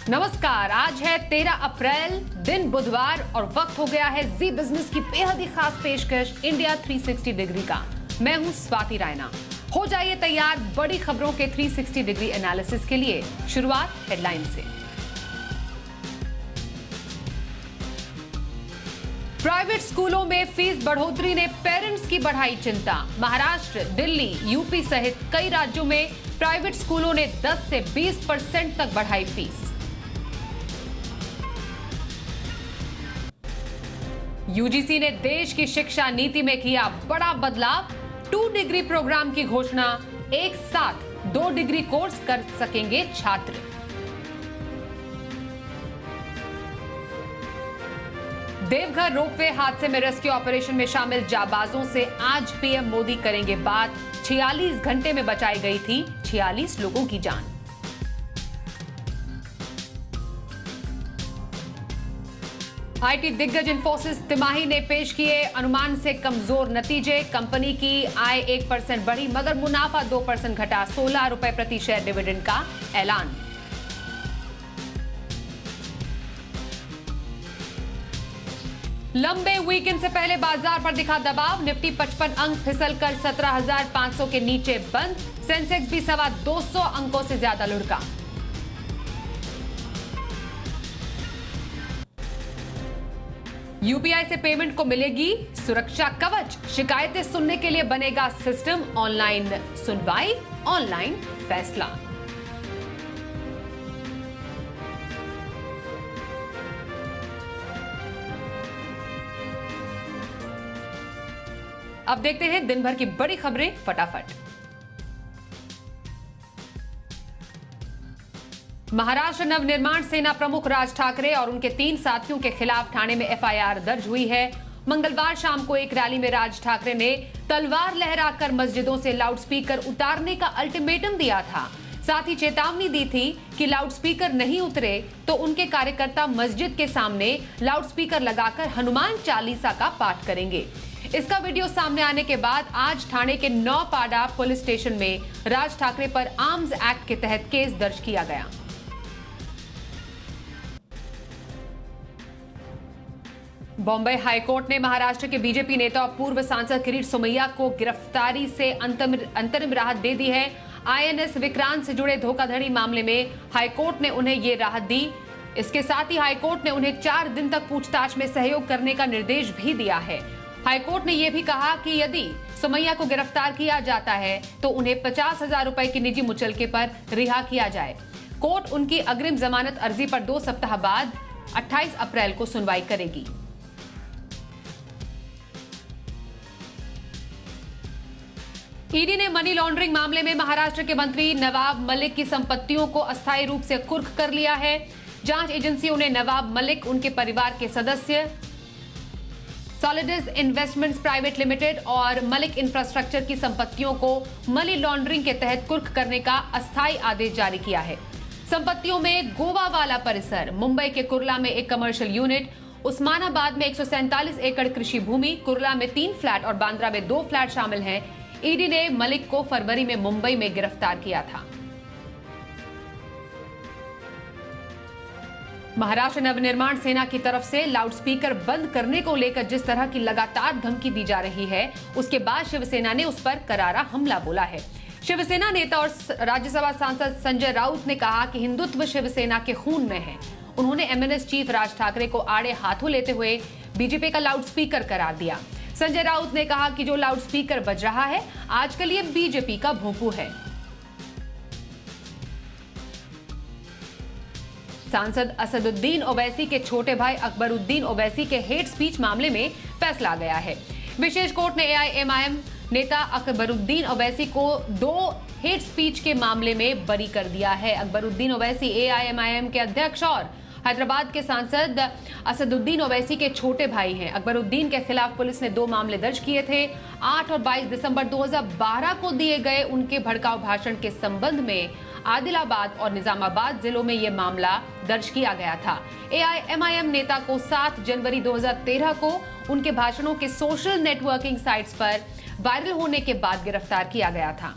नमस्कार, आज है 13 अप्रैल, दिन बुधवार और वक्त हो गया है जी बिजनेस की बेहद ही खास पेशकश इंडिया 360 डिग्री का। मैं हूं स्वाति रायना। हो जाइए तैयार बड़ी खबरों के 360 डिग्री एनालिसिस के लिए। शुरुआत हेडलाइन से। प्राइवेट स्कूलों में फीस बढ़ोतरी ने पेरेंट्स की बढ़ाई चिंता। महाराष्ट्र, दिल्ली, यूपी सहित कई राज्यों में प्राइवेट स्कूलों ने 10 से 20% तक बढ़ाई फीस। यूजीसी ने देश की शिक्षा नीति में किया बड़ा बदलाव। 2 डिग्री प्रोग्राम की घोषणा। एक साथ 2 डिग्री कोर्स कर सकेंगे छात्र। देवघर रोपवे हादसे में रेस्क्यू ऑपरेशन में शामिल जाबाजों से आज पीएम मोदी करेंगे बात। 46 घंटे में बचाई गई थी 46 लोगों की जान। आईटी दिग्गज इंफोसिस तिमाही ने पेश किए अनुमान से कमजोर नतीजे। कंपनी की आय 1% बढ़ी मगर मुनाफा 2% घटा। 16 रुपए प्रति शेयर डिविडेंड का ऐलान। लंबे वीकेंड से पहले बाजार पर दिखा दबाव। निफ्टी 55 अंक फिसलकर 17,500 के नीचे बंद। सेंसेक्स भी 200 अंकों से ज्यादा लुढ़का। यूपीआई से पेमेंट को मिलेगी सुरक्षा कवच। शिकायतें सुनने के लिए बनेगा सिस्टम। ऑनलाइन सुनवाई, ऑनलाइन फैसला। अब देखते हैं दिन भर की बड़ी खबरें फटाफट। महाराष्ट्र नवनिर्माण सेना प्रमुख राज ठाकरे और उनके 3 साथियों के खिलाफ थाने में एफआईआर दर्ज हुई है। मंगलवार शाम को एक रैली में राज ठाकरे ने तलवार लहराकर मस्जिदों से लाउडस्पीकर उतारने का अल्टीमेटम दिया था। साथ ही चेतावनी दी थी कि लाउडस्पीकर नहीं उतरे तो उनके कार्यकर्ता मस्जिद के सामने लाउडस्पीकर लगाकर हनुमान चालीसा का पाठ करेंगे। इसका वीडियो सामने आने के बाद आज ठाणे के नौपाड़ा पुलिस स्टेशन में राज ठाकरे पर आर्म्स एक्ट के तहत केस दर्ज किया गया। बॉम्बे हाईकोर्ट ने महाराष्ट्र के बीजेपी नेता और पूर्व सांसद किरीट सोमैया को गिरफ्तारी से अंतरिम राहत दे दी है। आईएनएस विक्रांत से जुड़े धोखाधड़ी मामले में हाईकोर्ट ने उन्हें ये राहत दी। इसके साथ ही हाईकोर्ट ने उन्हें 4 दिन तक पूछताछ में सहयोग करने का निर्देश भी दिया है। हाईकोर्ट ने यह भी कहा कि यदि सोमैया को गिरफ्तार किया जाता है तो उन्हें 50,000 रुपए की निजी मुचलके पर रिहा किया जाए। कोर्ट उनकी अग्रिम जमानत अर्जी पर 2 सप्ताह बाद 28 अप्रैल को सुनवाई करेगी। ईडी ने मनी लॉन्ड्रिंग मामले में महाराष्ट्र के मंत्री नवाब मलिक की संपत्तियों को अस्थायी रूप से कुर्क कर लिया है। जांच एजेंसियों ने नवाब मलिक, उनके परिवार के सदस्य, सॉलिडिस इन्वेस्टमेंट्स प्राइवेट लिमिटेड और मलिक इंफ्रास्ट्रक्चर की संपत्तियों को मनी लॉन्ड्रिंग के तहत कुर्क करने का अस्थायी आदेश जारी किया है। संपत्तियों में गोवा वाला परिसर, मुंबई के कुर्ला में एक कमर्शियल यूनिट, उस्मानाबाद में 147 एकड़ कृषि भूमि, कुर्ला में 3 फ्लैट और बांद्रा में 2 फ्लैट शामिल हैं। ईडी ने मलिक को फरवरी में मुंबई में गिरफ्तार किया था। महाराष्ट्र नवनिर्माण सेना की तरफ से लाउडस्पीकर बंद करने को लेकर जिस तरह की लगातार धमकी दी जा रही है, उसके बाद शिवसेना ने उस पर करारा हमला बोला है। शिवसेना नेता और राज्यसभा सांसद संजय राउत ने कहा कि हिंदुत्व शिवसेना के खून में है। उन्होंने एमएनएस चीफ राज ठाकरे को आड़े हाथों लेते हुए बीजेपी का लाउडस्पीकर करार दिया। संजय राउत ने कहा कि जो लाउडस्पीकर बज रहा है आजकल ये बीजेपी का भोंपू है। सांसद असदुद्दीन ओवैसी के छोटे भाई अकबरुद्दीन ओवैसी के हेट स्पीच मामले में फैसला आ गया है। विशेष कोर्ट ने एआईएमआईएम नेता अकबरुद्दीन ओवैसी को 2 हेट स्पीच के मामले में बरी कर दिया है। अकबरुद्दीन ओवैसी एआईएमआईएम के अध्यक्ष और हैदराबाद के सांसद असदुद्दीन ओवैसी के छोटे भाई हैं। अकबरुद्दीन के खिलाफ पुलिस ने 2 मामले दर्ज किए थे। 8 और 22 दिसंबर 2012 को दिए गए उनके भड़काऊ भाषण के संबंध में आदिलाबाद और निजामाबाद जिलों में यह मामला दर्ज किया गया था। एआईएमआईएम नेता को 7 जनवरी 2013 को उनके भाषणों के सोशल नेटवर्किंग साइट्स पर वायरल होने के बाद गिरफ्तार किया गया था।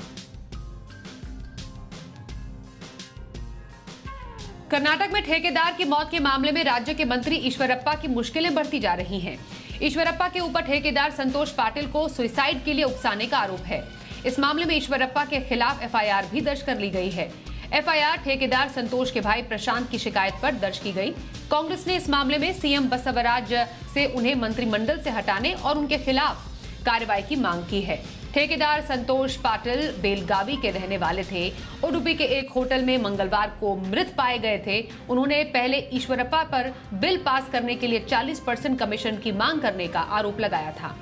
कर्नाटक में ठेकेदार की मौत के मामले में राज्य के मंत्री ईश्वरप्पा की मुश्किलें बढ़ती जा रही हैं। ईश्वरप्पा के ऊपर ठेकेदार संतोष पाटिल को सुसाइड के लिए उकसाने का आरोप है। इस मामले में ईश्वरप्पा के खिलाफ एफआईआर भी दर्ज कर ली गई है। एफआईआर ठेकेदार संतोष के भाई प्रशांत की शिकायत पर दर्ज की गई। कांग्रेस ने इस मामले में सीएम बसवराज से उन्हें मंत्रिमंडल से हटाने और उनके खिलाफ कार्रवाई की मांग की है। ठेकेदार संतोष पाटिल बेलगावी के रहने वाले थे। उडुपी के एक होटल में मंगलवार को मृत पाए गए थे। उन्होंने पहले ईश्वरप्पा पर बिल पास करने के लिए 40% कमीशन की मांग करने का आरोप लगाया था।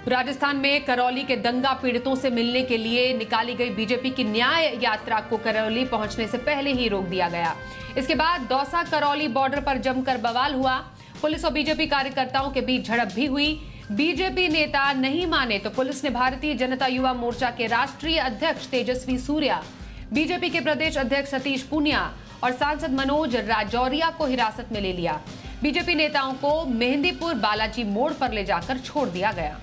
राजस्थान में करौली के दंगा पीड़ितों से मिलने के लिए निकाली गई बीजेपी की न्याय यात्रा को करौली पहुंचने से पहले ही रोक दिया गया। इसके बाद दौसा करौली बॉर्डर पर जमकर बवाल हुआ। पुलिस और बीजेपी कार्यकर्ताओं के बीच झड़प भी हुई। बीजेपी नेता नहीं माने तो पुलिस ने भारतीय जनता युवा मोर्चा के राष्ट्रीय अध्यक्ष तेजस्वी सूर्या, बीजेपी के प्रदेश अध्यक्ष सतीश पूनिया और सांसद मनोज राजौरिया को हिरासत में ले लिया। बीजेपी नेताओं को मेहंदीपुर बालाजी मोड़ पर ले जाकर छोड़ दिया गया।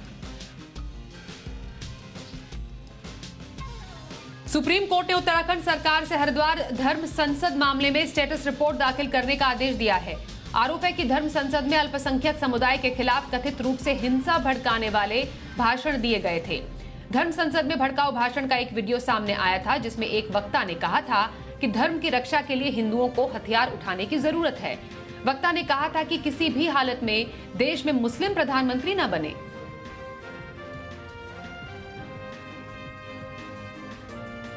सुप्रीम कोर्ट ने उत्तराखंड सरकार से हरिद्वार धर्म संसद मामले में स्टेटस रिपोर्ट दाखिल करने का आदेश दिया है। आरोप है कि धर्म संसद में अल्पसंख्यक समुदाय के खिलाफ कथित रूप से हिंसा भड़काने वाले भाषण दिए गए थे। धर्म संसद में भड़काऊ भाषण का एक वीडियो सामने आया था, जिसमें एक वक्ता ने कहा था कि धर्म की रक्षा के लिए हिंदुओं को हथियार उठाने की जरूरत है। वक्ता ने कहा था कि किसी भी हालत में देश में मुस्लिम प्रधानमंत्री न बने।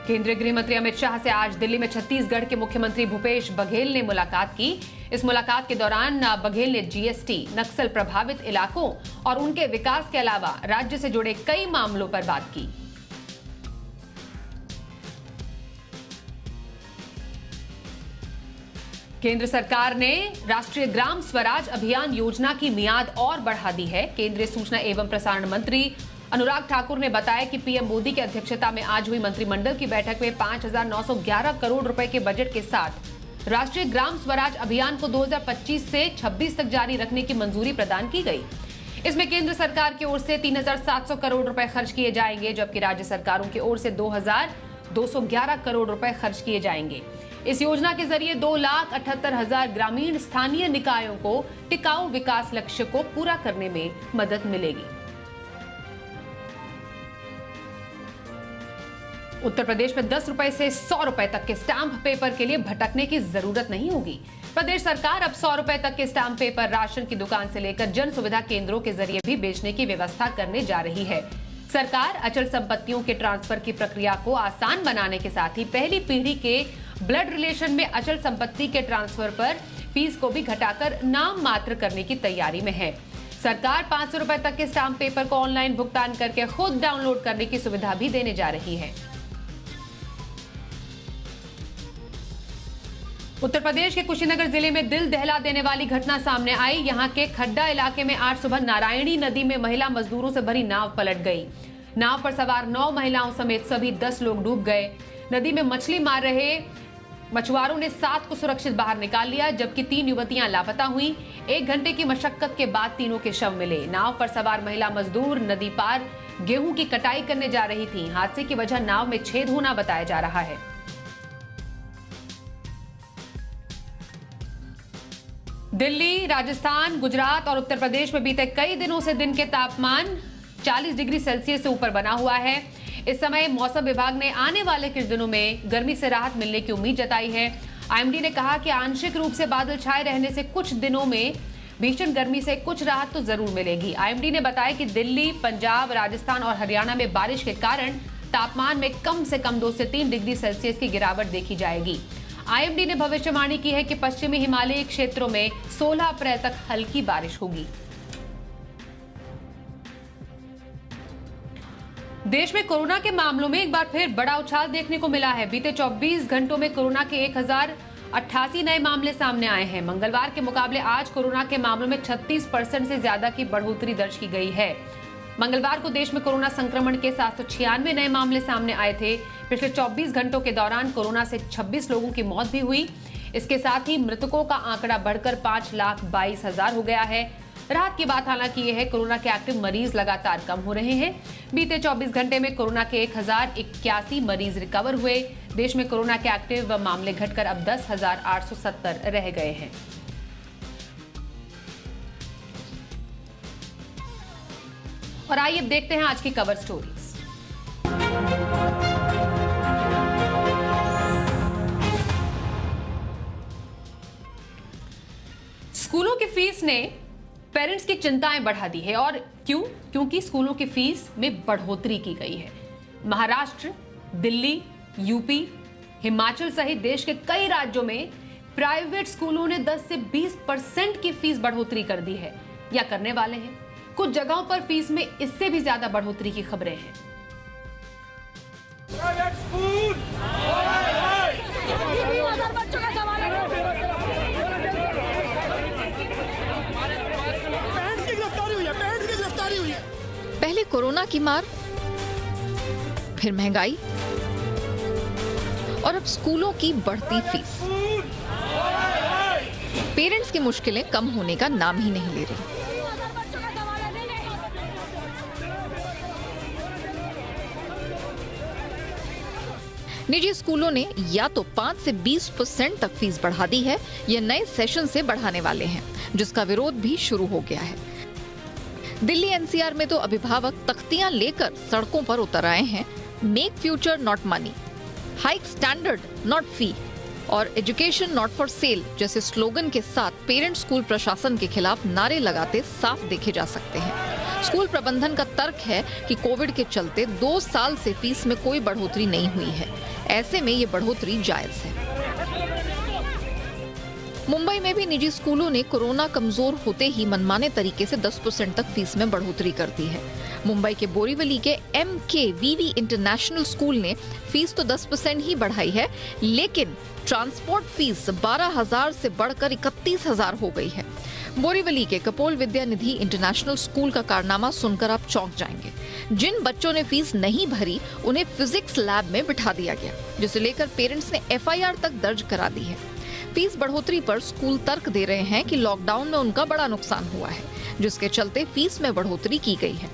केंद्रीय गृह मंत्री अमित शाह से आज दिल्ली में छत्तीसगढ़ के मुख्यमंत्री भूपेश बघेल ने मुलाकात की। इस मुलाकात के दौरान बघेल ने जीएसटी, नक्सल प्रभावित इलाकों और उनके विकास के अलावा राज्य से जुड़े कई मामलों पर बात की। केंद्र सरकार ने राष्ट्रीय ग्राम स्वराज अभियान योजना की मियाद और बढ़ा दी है। केंद्रीय सूचना एवं प्रसारण मंत्री अनुराग ठाकुर ने बताया कि पीएम मोदी की अध्यक्षता में आज हुई मंत्रिमंडल की बैठक में 5,911 करोड़ रुपए के बजट के साथ राष्ट्रीय ग्राम स्वराज अभियान को 2025 से 26 तक जारी रखने की मंजूरी प्रदान की गई। इसमें केंद्र सरकार की ओर से 3,700 करोड़ रुपए खर्च किए जाएंगे, जबकि राज्य सरकारों की ओर से 2,211 करोड़ रुपए खर्च किए जाएंगे। इस योजना के जरिए 2,78,000 ग्रामीण स्थानीय निकायों को टिकाऊ विकास लक्ष्य को पूरा करने में मदद मिलेगी। उत्तर प्रदेश में 10 रुपए से 100 रुपए तक के स्टाम्प पेपर के लिए भटकने की जरूरत नहीं होगी। प्रदेश सरकार अब 100 रुपए तक के स्टाम्प पेपर राशन की दुकान से लेकर जन सुविधा केंद्रों के जरिए भी बेचने की व्यवस्था करने जा रही है। सरकार अचल संपत्तियों के ट्रांसफर की प्रक्रिया को आसान बनाने के साथ ही पहली पीढ़ी के ब्लड रिलेशन में अचल संपत्ति के ट्रांसफर पर फीस को भी घटाकर नाम मात्र करने की तैयारी में है। सरकार 500 रुपए तक के स्टाम्प पेपर को ऑनलाइन भुगतान करके खुद डाउनलोड करने की सुविधा भी देने जा रही है। उत्तर प्रदेश के कुशीनगर जिले में दिल दहला देने वाली घटना सामने आई। यहां के खड्डा इलाके में आज सुबह नारायणी नदी में महिला मजदूरों से भरी नाव पलट गई। नाव पर सवार 9 महिलाओं समेत सभी 10 लोग डूब गए। नदी में मछली मार रहे मछुआरों ने 7 को सुरक्षित बाहर निकाल लिया, जबकि 3 युवतियां लापता हुई। 1 घंटे की मशक्कत के बाद तीनों के शव मिले। नाव पर सवार महिला मजदूर नदी पार गेहूं की कटाई करने जा रही थी। हादसे की वजह नाव में छेद होना बताया जा रहा है। दिल्ली, राजस्थान, गुजरात और उत्तर प्रदेश में बीते कई दिनों से दिन के तापमान 40 डिग्री सेल्सियस से ऊपर बना हुआ है। इस समय मौसम विभाग ने आने वाले कुछ दिनों में गर्मी से राहत मिलने की उम्मीद जताई है। आईएमडी ने कहा कि आंशिक रूप से बादल छाए रहने से कुछ दिनों में भीषण गर्मी से कुछ राहत तो जरूर मिलेगी। आईएमडी ने बताया कि दिल्ली, पंजाब, राजस्थान और हरियाणा में बारिश के कारण तापमान में कम से कम 2 से 3 डिग्री सेल्सियस की गिरावट देखी जाएगी। आईएमडी ने भविष्यवाणी की है कि पश्चिमी हिमालयी क्षेत्रों में 16 अप्रैल तक हल्की बारिश होगी। देश में कोरोना के मामलों में एक बार फिर बड़ा उछाल देखने को मिला है। बीते 24 घंटों में कोरोना के 1088 नए मामले सामने आए हैं। मंगलवार के मुकाबले आज कोरोना के मामलों में 36% से ज्यादा की बढ़ोतरी दर्ज की गई है। मंगलवार को देश में कोरोना संक्रमण के 796 नए मामले सामने आए थे। पिछले 24 घंटों के दौरान कोरोना से 26 लोगों की मौत भी हुई। इसके साथ ही मृतकों का आंकड़ा बढ़कर 5,22,000 हो गया है। राहत की बात हालांकि ये है, कोरोना के एक्टिव मरीज लगातार कम हो रहे हैं। बीते 24 घंटे में कोरोना के 1081 मरीज रिकवर हुए। देश में कोरोना के एक्टिव मामले घटकर अब 10,870 रह गए हैं। और आइए अब देखते हैं आज की कवर स्टोरीज। स्कूलों की फीस ने पेरेंट्स की चिंताएं बढ़ा दी है। और क्योंकि स्कूलों की फीस में बढ़ोतरी की गई है। महाराष्ट्र, दिल्ली, यूपी, हिमाचल सहित देश के कई राज्यों में प्राइवेट स्कूलों ने 10 से 20% की फीस बढ़ोतरी कर दी है या करने वाले हैं। कुछ जगहों पर फीस में इससे भी ज्यादा बढ़ोतरी की खबरें हैं। प्राइवेट स्कूल पहले कोरोना की मार, फिर महंगाई और अब स्कूलों की बढ़ती फीस। पेरेंट्स की मुश्किलें कम होने का नाम ही नहीं ले रही। निजी स्कूलों ने या तो 5 से 20% तक फीस बढ़ा दी है या नए सेशन से बढ़ाने वाले हैं, जिसका विरोध भी शुरू हो गया है। दिल्ली एनसीआर में तो अभिभावक तख्तियां लेकर सड़कों पर उतर आए हैं। Make future not money, hike standard not fee और एजुकेशन नॉट फॉर सेल जैसे स्लोगन के साथ पेरेंट स्कूल प्रशासन के खिलाफ नारे लगाते साफ देखे जा सकते हैं। स्कूल प्रबंधन का तर्क है कि कोविड के चलते 2 साल से फीस में कोई बढ़ोतरी नहीं हुई है, ऐसे में ये बढ़ोतरी जायज है। मुंबई में भी निजी स्कूलों ने कोरोना कमजोर होते ही मनमाने तरीके से 10% तक फीस में बढ़ोतरी कर दी है। मुंबई के बोरीवली के MKVV इंटरनेशनल स्कूल ने फीस तो 10% ही बढ़ाई है, लेकिन ट्रांसपोर्ट फीस 12,000 से बढ़कर 31,000 हो गई है। बोरीवली के कपोल विद्या निधि इंटरनेशनल स्कूल का कारनामा सुनकर आप चौंक जाएंगे। जिन बच्चों ने फीस नहीं भरी उन्हें फिजिक्स लैब में बिठा दिया गया, जिसे लेकर पेरेंट्स ने FIR तक दर्ज करा दी है। फीस बढ़ोतरी पर स्कूल तर्क दे रहे हैं कि लॉकडाउन में उनका बड़ा नुकसान हुआ है, जिसके चलते फीस में बढ़ोतरी की गई है।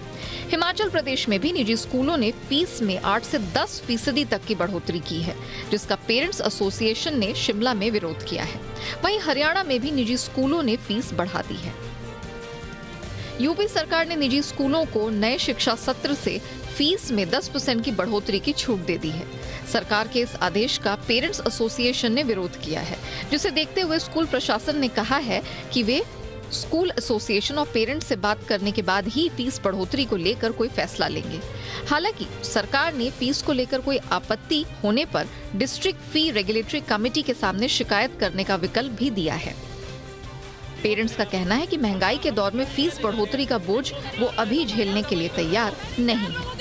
हिमाचल प्रदेश में भी निजी स्कूलों ने फीस में 8 से 10% तक की बढ़ोतरी की है, जिसका पेरेंट्स एसोसिएशन ने शिमला में विरोध किया है। वहीं हरियाणा में भी निजी स्कूलों ने फीस बढ़ा दी है। यूपी सरकार ने निजी स्कूलों को नए शिक्षा सत्र से फीस में 10% की बढ़ोतरी की छूट दे दी है। सरकार के इस आदेश का पेरेंट्स एसोसिएशन ने विरोध किया है, जिसे देखते हुए स्कूल प्रशासन ने कहा है कि वे स्कूल एसोसिएशन और पेरेंट्स से बात करने के बाद ही फीस बढ़ोतरी को लेकर कोई फैसला लेंगे। हालांकि सरकार ने फीस को लेकर कोई आपत्ति होने पर डिस्ट्रिक्ट फी रेगुलेटरी कमेटी के सामने शिकायत करने का विकल्प भी दिया है। पेरेंट्स का कहना है कि महंगाई के दौर में फीस बढ़ोतरी का बोझ वो अभी झेलने के लिए तैयार नहीं है।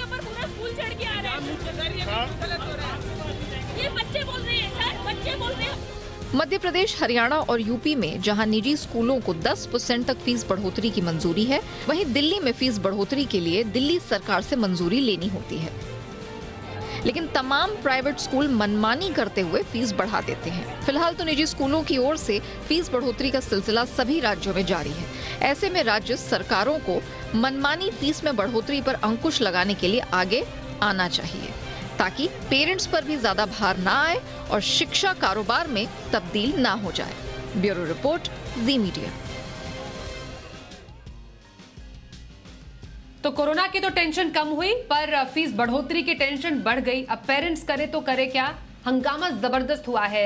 मध्य प्रदेश, हरियाणा और यूपी में जहां निजी स्कूलों को 10% तक फीस बढ़ोतरी की मंजूरी है, वहीं दिल्ली में फीस बढ़ोतरी के लिए दिल्ली सरकार से मंजूरी लेनी होती है। लेकिन तमाम प्राइवेट स्कूल मनमानी करते हुए फीस बढ़ा देते हैं। फिलहाल तो निजी स्कूलों की ओर से फीस बढ़ोतरी का सिलसिला सभी राज्यों में जारी है। ऐसे में राज्य सरकारों को मनमानी फीस में बढ़ोतरी पर अंकुश लगाने के लिए आगे आना चाहिए, ताकि पेरेंट्स पर भी ज्यादा भार ना आए और शिक्षा कारोबार में तब्दील ना हो जाए। ब्यूरो रिपोर्ट, जी मीडिया। तो कोरोना की तो टेंशन कम हुई, पर फीस बढ़ोतरी की टेंशन बढ़ गई। अब पेरेंट्स करे तो करे क्या, हंगामा जबरदस्त हुआ है।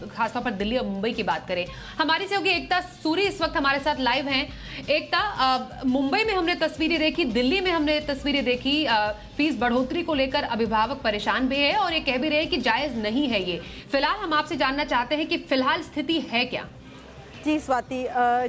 खासतौर पर दिल्ली और मुंबई की बात करें, हमारी सहयोगी एकता सूरी इस वक्त हमारे साथ लाइव हैं। एकता, मुंबई में हमने तस्वीरें देखी, दिल्ली में हमने तस्वीरें देखी, फीस बढ़ोतरी को लेकर अभिभावक परेशान भी है और ये कह भी रहे हैं कि जायज नहीं है ये। फिलहाल हम आपसे जानना चाहते हैं कि फिलहाल स्थिति है क्या? जी स्वाति,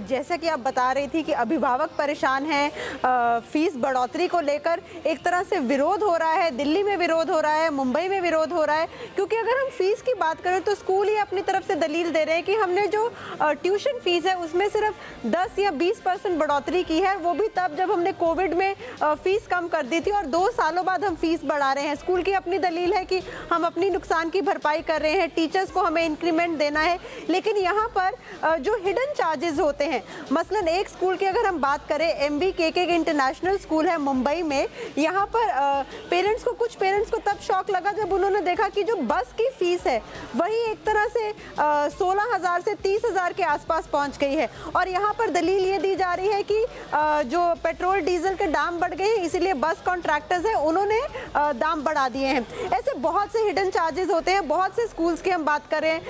जैसा कि आप बता रही थी कि अभिभावक परेशान हैं, फीस बढ़ोतरी को लेकर एक तरह से विरोध हो रहा है। दिल्ली में विरोध हो रहा है, मुंबई में विरोध हो रहा है, क्योंकि अगर हम फीस की बात करें तो स्कूल ही अपनी तरफ से दलील दे रहे हैं कि हमने जो ट्यूशन फीस है उसमें सिर्फ 10 या 20% बढ़ोतरी की है, वो भी तब जब हमने कोविड में फीस कम कर दी थी और 2 सालों बाद हम फीस बढ़ा रहे हैं। स्कूल की अपनी दलील है कि हम अपनी नुकसान की भरपाई कर रहे हैं, टीचर्स को हमें इंक्रीमेंट देना है। लेकिन यहाँ पर जो हिडन चार्जेस होते हैं। मसलन एक स्कूल की अगर हम बात करें, MBKK इंटरनेशनल स्कूल है मुंबई में, यहाँ पर कुछ पेरेंट्स को तब शौक लगा जब उन्होंने देखा कि जो बस की फीस है वही एक तरह से 16,000 से 30,000 के आसपास पहुंच गई है। और यहाँ पर दलील ये दी जा रही है कि जो पेट्रोल डीजल के दाम बढ़ गए हैं, इसीलिए बस कॉन्ट्रैक्टर्स हैं उन्होंने दाम बढ़ा दिए हैं। ऐसे बहुत से हिडन चार्जेस होते हैं। बहुत से स्कूल्स की हम बात करें,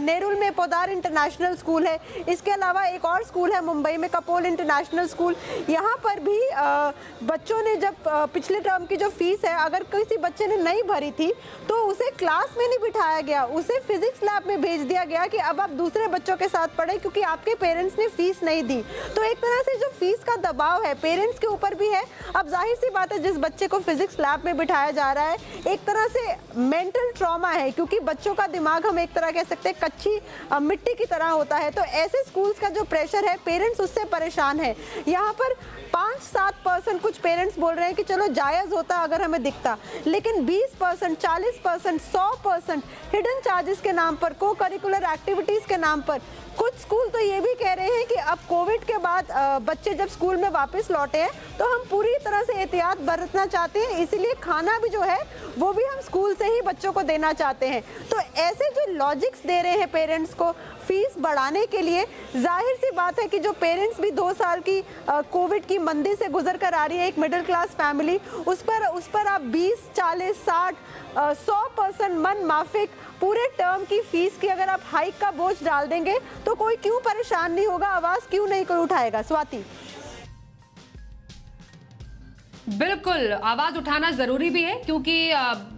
नेरुल में पोदार इंटरनेशनल स्कूल है, इसके अलावा एक और स्कूल है मुंबई में, कपोल इंटरनेशनल स्कूल। यहाँ पर भी बच्चों ने जब पिछले टर्म की जो फीस है, अगर किसी बच्चे ने नहीं भरी थी तो उसे क्लास में नहीं बिठाया गया, उसे फिजिक्स लैब में भेज दिया गया कि अब आप दूसरे बच्चों के साथ पढ़े क्योंकि आपके पेरेंट्स ने फीस नहीं दी। तो एक तरह से जो फीस का दबाव है पेरेंट्स के ऊपर भी है। अब जाहिर सी बात है, जिस बच्चे को फिजिक्स लैब में बिठाया जा रहा है, एक तरह से मेंटल ट्रॉमा है, क्योंकि बच्चों का दिमाग हम एक तरह कह सकते हैं कच्ची मिट्टी की तरह होता है। तो ऐसे स्कूल्स का जो प्रेशर है, पेरेंट्स उससे परेशान है। यहाँ पर 5-7% कुछ पेरेंट्स बोल रहे हैं कि चलो जायज़ होता अगर हमें दिखता, लेकिन 20%, 40%, 100% हिडन चार्जेस के नाम पर, को करिकुलर एक्टिविटीज़ के नाम पर। कुछ स्कूल तो ये भी कह रहे हैं कि अब कोविड के बाद बच्चे जब स्कूल में वापस लौटे हैं तो हम पूरी तरह से एहतियात बरतना चाहते हैं, इसीलिए खाना भी जो है वो भी हम स्कूल से ही बच्चों को देना चाहते हैं। तो ऐसे जो लॉजिक्स दे रहे हैं पेरेंट्स को फीस बढ़ाने के लिए, जाहिर सी बात है कि जो पेरेंट्स भी 2 साल की कोविड की मंदी से गुजर कर आ रही है, एक मिडिल क्लास फैमिली, उस पर आप 20, 40, 60, 100% मन माफिक पूरे टर्म की फीस की अगर आप हाइक का बोझ डाल देंगे तो कोई क्यों परेशान नहीं होगा, आवाज क्यों नहीं कोई उठाएगा। स्वाति, बिल्कुल आवाज उठाना जरूरी भी है, क्योंकि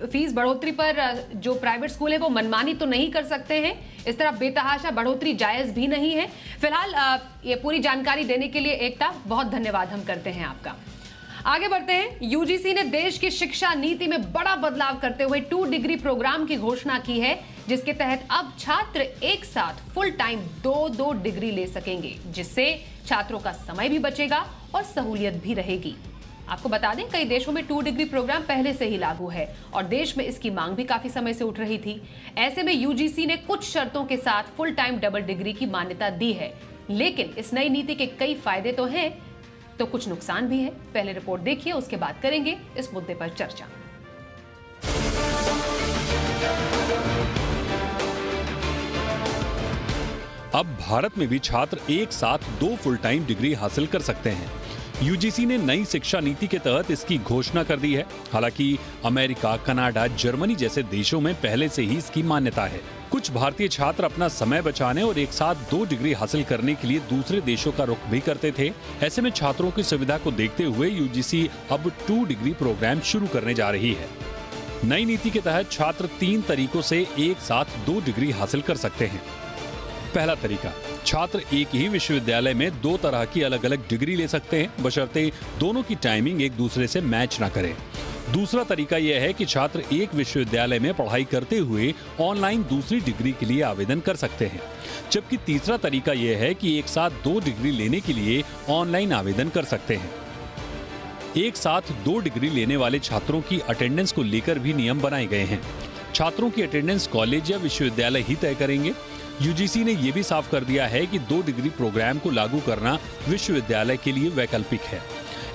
फीस बढ़ोतरी पर जो प्राइवेट स्कूल है वो मनमानी तो नहीं कर सकते हैं, इस तरह बेतहाशा बढ़ोतरी जायज भी नहीं है। फिलहाल ये पूरी जानकारी देने के लिए एकता, बहुत धन्यवाद हम करते हैं आपका। आगे बढ़ते हैं। यूजीसी ने देश की शिक्षा नीति में बड़ा बदलाव करते हुए 2 डिग्री प्रोग्राम की घोषणा की है, जिसके तहत अब छात्र एक साथ फुल टाइम 2-2 डिग्री ले सकेंगे, जिससे छात्रों का समय भी बचेगा और सहूलियत भी रहेगी। आपको बता दें, कई देशों में 2 डिग्री प्रोग्राम पहले से ही लागू है और देश में इसकी मांग भी काफी समय से उठ रही थी। ऐसे में यूजीसी ने कुछ शर्तों के साथ फुल टाइम डबल डिग्री की मान्यता दी है, लेकिन इस नई नीति के कई फायदे तो हैं तो कुछ नुकसान भी है। पहले रिपोर्ट देखिए, उसके बाद करेंगे इस मुद्दे पर चर्चा। अब भारत में भी छात्र एक साथ 2 फुल टाइम डिग्री हासिल कर सकते हैं। यूजीसी ने नई शिक्षा नीति के तहत इसकी घोषणा कर दी है। हालांकि अमेरिका, कनाडा, जर्मनी जैसे देशों में पहले से ही इसकी मान्यता है। कुछ भारतीय छात्र अपना समय बचाने और एक साथ 2 डिग्री हासिल करने के लिए दूसरे देशों का रुख भी करते थे। ऐसे में छात्रों की सुविधा को देखते हुए यूजीसी अब 2 डिग्री प्रोग्राम शुरू करने जा रही है। नई नीति के तहत छात्र 3 तरीकों से एक साथ 2 डिग्री हासिल कर सकते हैं। पहला तरीका, छात्र एक ही विश्वविद्यालय में 2 तरह की अलग अलग डिग्री ले सकते हैं, बशर्ते दोनों की टाइमिंग एक दूसरे से मैच ना करे। दूसरा तरीका यह है कि छात्र एक विश्वविद्यालय में पढ़ाई करते हुए ऑनलाइन दूसरी डिग्री के लिए आवेदन कर सकते हैं, जबकि तीसरा तरीका यह है कि एक साथ 2 डिग्री लेने के लिए ऑनलाइन आवेदन कर सकते हैं। एक साथ 2 डिग्री लेने वाले छात्रों की अटेंडेंस को लेकर भी नियम बनाए गए हैं। छात्रों की अटेंडेंस कॉलेज या विश्वविद्यालय ही तय करेंगे। यूजीसी ने यह भी साफ कर दिया है कि 2 डिग्री प्रोग्राम को लागू करना विश्वविद्यालय के लिए वैकल्पिक है।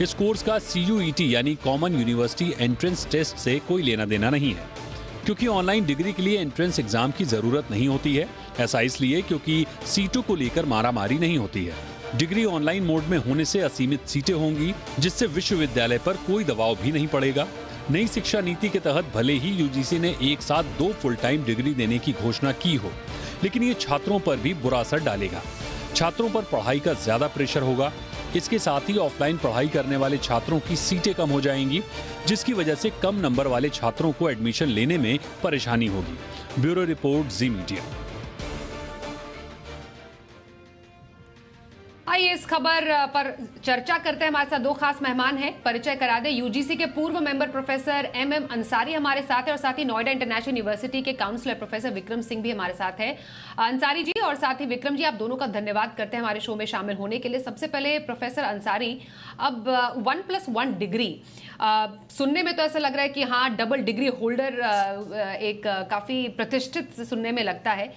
इस कोर्स का CUET यानी कॉमन यूनिवर्सिटी एंट्रेंस टेस्ट से कोई लेना देना नहीं है, क्योंकि ऑनलाइन डिग्री के लिए एंट्रेंस एग्जाम की जरूरत नहीं होती है। ऐसा इसलिए क्योंकि सीटों को लेकर मारामारी नहीं होती है। डिग्री ऑनलाइन मोड में होने से असीमित सीटें होंगी, जिससे विश्वविद्यालय पर कोई दबाव भी नहीं पड़ेगा। नई शिक्षा नीति के तहत भले ही यूजीसी ने एक साथ 2 फुल टाइम डिग्री देने की घोषणा की हो, लेकिन ये छात्रों पर भी बुरा असर डालेगा। छात्रों पर पढ़ाई का ज्यादा प्रेशर होगा। इसके साथ ही ऑफलाइन पढ़ाई करने वाले छात्रों की सीटें कम हो जाएंगी, जिसकी वजह से कम नंबर वाले छात्रों को एडमिशन लेने में परेशानी होगी। ब्यूरो रिपोर्ट, जी मीडिया। आइए इस खबर पर चर्चा करते हैं। हमारे साथ 2 खास मेहमान हैं, परिचय करा दे। यूजीसी के पूर्व मेंबर प्रोफेसर MM अंसारी हमारे साथ है और साथ ही नोएडा इंटरनेशनल यूनिवर्सिटी के काउंसलर प्रोफेसर विक्रम सिंह भी हमारे साथ है। अंसारी जी और साथ ही विक्रम जी, आप दोनों का धन्यवाद करते हैं हमारे शो में शामिल होने के लिए। सबसे पहले प्रोफेसर अंसारी, अब 1+1 डिग्री सुनने में तो ऐसा लग रहा है कि हाँ, डबल डिग्री होल्डर एक काफी प्रतिष्ठित सुनने में लगता है,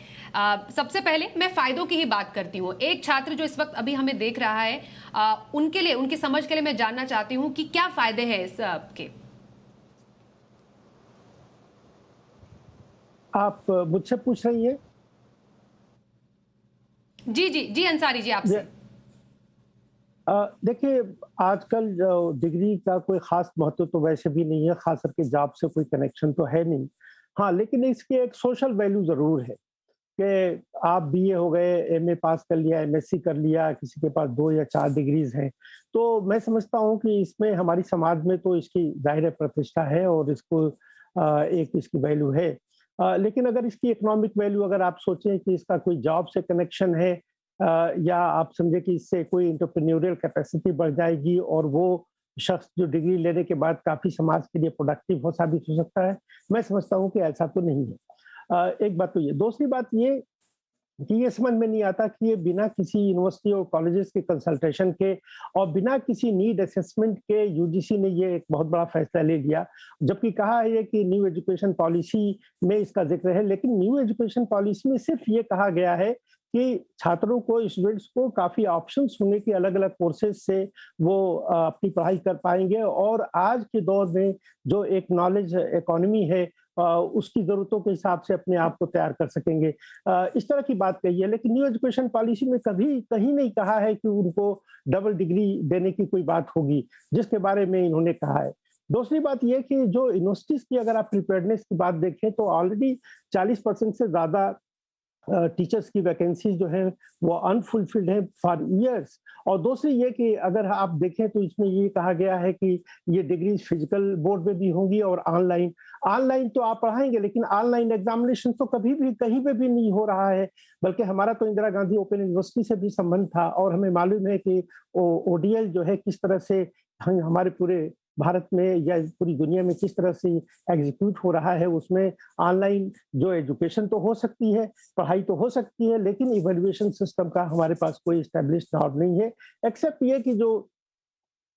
सबसे पहले मैं फायदों की ही बात करती हूँ। एक छात्र जो इस वक्त अभी हमें देख रहा है, उनके लिए, उनकी समझ के लिए मैं जानना चाहती हूँ कि क्या फायदे हैं इस के। आप मुझसे पूछ रही हैं? जी जी जी अंसारी जी, आपसे। देखिए, आजकल डिग्री का कोई खास महत्व तो वैसे भी नहीं है, खास करके जॉब से कोई कनेक्शन तो है नहीं। हाँ, लेकिन इसकी एक सोशल वैल्यू जरूर है कि आप बीए हो गए, एमए पास कर लिया, एमएससी कर लिया, किसी के पास 2 या 4 डिग्रीज हैं, तो मैं समझता हूँ कि इसमें हमारी समाज में तो इसकी जाहिर प्रतिष्ठा है और इसको एक इसकी वैल्यू है। लेकिन अगर इसकी इकोनॉमिक वैल्यू अगर आप सोचें कि इसका कोई जॉब से कनेक्शन है, या आप समझे कि इससे कोई एंटरप्रेन्योरियल कैपेसिटी बढ़ जाएगी और वो शख्स जो डिग्री लेने के बाद काफी समाज के लिए प्रोडक्टिव हो साबित हो सकता है, मैं समझता हूँ कि ऐसा तो नहीं है। एक बात तो ये, दूसरी बात ये कि ये समझ में नहीं आता कि ये बिना किसी यूनिवर्सिटी और कॉलेजेस के कंसल्टेशन के और बिना किसी नीड असेसमेंट के यूजीसी ने ये एक बहुत बड़ा फैसला ले लिया, जबकि कहा है कि न्यू एजुकेशन पॉलिसी में इसका जिक्र है, लेकिन न्यू एजुकेशन पॉलिसी में सिर्फ ये कहा गया है कि छात्रों को, स्टूडेंट्स को काफी ऑप्शंस होंगे कि अलग अलग कोर्सेज से वो अपनी पढ़ाई कर पाएंगे और आज के दौर में जो एक नॉलेज इकोनॉमी है उसकी जरूरतों के हिसाब से अपने आप को तैयार कर सकेंगे। इस तरह की बात कही है, लेकिन न्यू एजुकेशन पॉलिसी में कभी कहीं नहीं कहा है कि उनको डबल डिग्री देने की कोई बात होगी, जिसके बारे में इन्होंने कहा है। दूसरी बात यह कि जो यूनिवर्सिटीज की अगर आप प्रिपेयर्डनेस की बात देखें तो ऑलरेडी 40% से ज्यादा टीचर्स की वैकेंसीज जो है वो अनफुलफिल्ड है फॉर ईयर्स। और दूसरी ये कि अगर आप देखें तो इसमें ये कहा गया है कि ये डिग्रीज फिजिकल बोर्ड में भी होंगी और ऑनलाइन तो आप पढ़ाएंगे, लेकिन ऑनलाइन एग्जामिनेशन तो कभी भी कहीं पे भी नहीं हो रहा है। बल्कि हमारा तो इंदिरा गांधी ओपन यूनिवर्सिटी से भी संबंध था और हमें मालूम है कि ओडीएल जो है किस तरह से हमारे पूरे भारत में या पूरी दुनिया में किस तरह से एग्जीक्यूट हो रहा है। उसमें ऑनलाइन जो एजुकेशन तो हो सकती है, पढ़ाई तो हो सकती है, लेकिन इवैल्यूएशन सिस्टम का हमारे पास कोई एस्टेब्लिश्ड नॉर्म नहीं है, एक्सेप्ट ये कि जो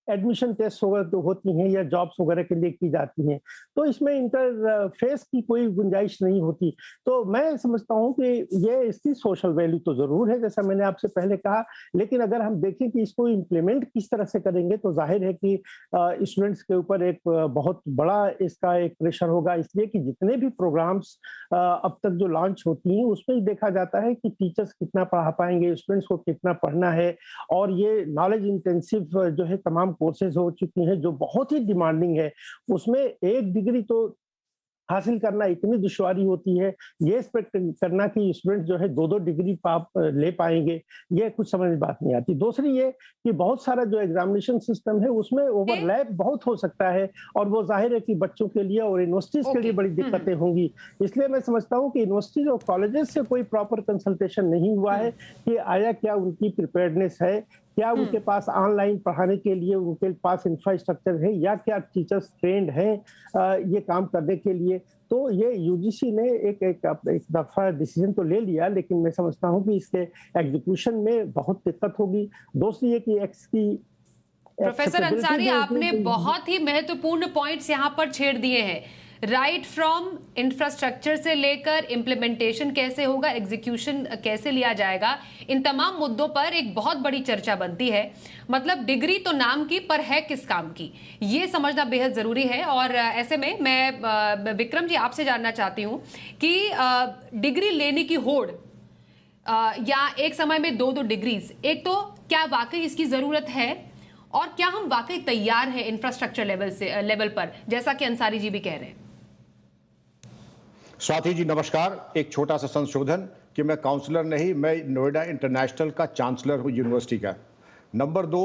एडमिशन टेस्ट वगैरह तो होती हैं या जॉब्स वगैरह के लिए की जाती हैं, तो इसमें इंटरफेस की कोई गुंजाइश नहीं होती। तो मैं समझता हूँ कि ये इसकी सोशल वैल्यू तो जरूर है, जैसा मैंने आपसे पहले कहा, लेकिन अगर हम देखें कि इसको इम्प्लीमेंट किस तरह से करेंगे तो जाहिर है कि स्टूडेंट्स के ऊपर एक बहुत बड़ा इसका एक प्रेशर होगा, इसलिए कि जितने भी प्रोग्राम्स अब तक जो लॉन्च होती हैं उसमें ही देखा जाता है कि टीचर्स कितना पढ़ा पाएंगे, स्टूडेंट्स को कितना पढ़ना है। और ये नॉलेज इंटेंसिव जो है तमाम कोर्सेज हो चुकी हैं जो बहुत ही डिमांडिंग है, उसमें एक डिग्री तो हासिल करना इतनी दुश्वारी होती है, ये एक्सपेक्ट करना कि स्टूडेंट जो है 2-2 डिग्री ले पाएंगे, ये कुछ समझ में बात नहीं आती। दूसरी ये कि बहुत सारा जो एग्जामिनेशन सिस्टम है उसमें ओवरलैप बहुत हो सकता है और वो जाहिर है कि बच्चों के लिए और यूनिवर्सिटीज के लिए बड़ी दिक्कतें होंगी। इसलिए मैं समझता हूँ कि यूनिवर्सिटीज और कॉलेजेस से कोई प्रॉपर कंसल्टेशन नहीं हुआ है कि आया क्या उनकी प्रिपेयर्डनेस है, क्या उनके पास ऑनलाइन पढ़ाने के लिए उनके पास इंफ्रास्ट्रक्चर है, या क्या टीचर्स ट्रेंड हैं ये काम करने के लिए। तो ये यूजीसी ने एक दफा डिसीजन तो ले लिया, लेकिन मैं समझता हूँ कि इसके एग्जीक्यूशन में बहुत दिक्कत होगी। दूसरी ये कि प्रोफेसर अंसारी, आपने बहुत ही महत्वपूर्ण पॉइंट्स यहाँ पर छेड़ दिए हैं। राइट फ्रॉम इंफ्रास्ट्रक्चर से लेकर इम्प्लीमेंटेशन कैसे होगा, एग्जीक्यूशन कैसे लिया जाएगा, इन तमाम मुद्दों पर एक बहुत बड़ी चर्चा बनती है। मतलब डिग्री तो नाम की पर है किस काम की, ये समझना बेहद जरूरी है। और ऐसे में मैं विक्रम जी आपसे जानना चाहती हूँ कि डिग्री लेने की होड़ या एक समय में 2-2 डिग्रीज, एक तो क्या वाकई इसकी जरूरत है और क्या हम वाकई तैयार हैं इंफ्रास्ट्रक्चर लेवल पर, जैसा कि अंसारी जी भी कह रहे हैं। स्वाति जी नमस्कार। एक छोटा सा संशोधन कि मैं काउंसलर नहीं, मैं नोएडा इंटरनेशनल का चांसलर हूं यूनिवर्सिटी का। नंबर 2,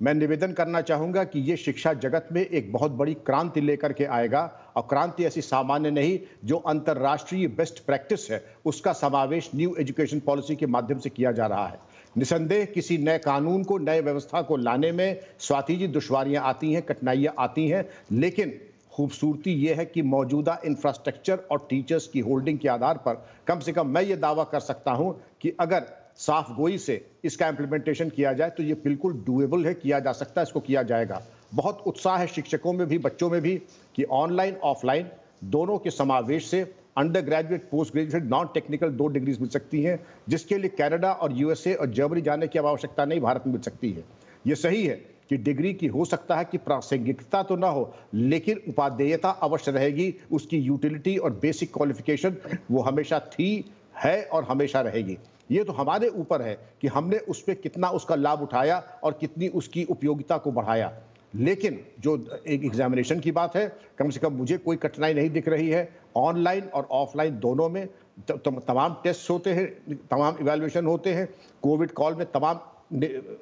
मैं निवेदन करना चाहूंगा कि ये शिक्षा जगत में एक बहुत बड़ी क्रांति लेकर के आएगा, और क्रांति ऐसी सामान्य नहीं, जो अंतर्राष्ट्रीय बेस्ट प्रैक्टिस है उसका समावेश न्यू एजुकेशन पॉलिसी के माध्यम से किया जा रहा है। निसंदेह किसी नए कानून को, नए व्यवस्था को लाने में स्वाति जी दुश्वारियां आती हैं, कठिनाइयां आती हैं, लेकिन खूबसूरती यह है कि मौजूदा इंफ्रास्ट्रक्चर और टीचर्स की होल्डिंग के आधार पर कम से कम मैं ये दावा कर सकता हूं कि अगर साफ गोई से इसका इम्प्लीमेंटेशन किया जाए तो ये बिल्कुल डूएबल है, किया जा सकता है, इसको किया जाएगा। बहुत उत्साह है शिक्षकों में भी, बच्चों में भी कि ऑनलाइन ऑफलाइन दोनों के समावेश से undergraduate, postgraduate, non technical 2 degrees मिल सकती हैं, जिसके लिए कनाडा और यूएसए और जर्मनी जाने की आवश्यकता नहीं, भारत में मिल सकती है। ये सही है कि डिग्री की हो सकता है कि प्रासंगिकता तो ना हो, लेकिन उपादेयता अवश्य रहेगी। उसकी यूटिलिटी और बेसिक क्वालिफिकेशन वो हमेशा थी, है और हमेशा रहेगी। ये तो हमारे ऊपर है कि हमने उस पर कितना उसका लाभ उठाया और कितनी उसकी उपयोगिता को बढ़ाया। लेकिन जो एक एग्जामिनेशन की बात है, कम से कम मुझे कोई कठिनाई नहीं दिख रही है। ऑनलाइन और ऑफलाइन दोनों में तमाम टेस्ट होते हैं, तमाम इवैल्यूएशन होते हैं। कोविड कॉल में तमाम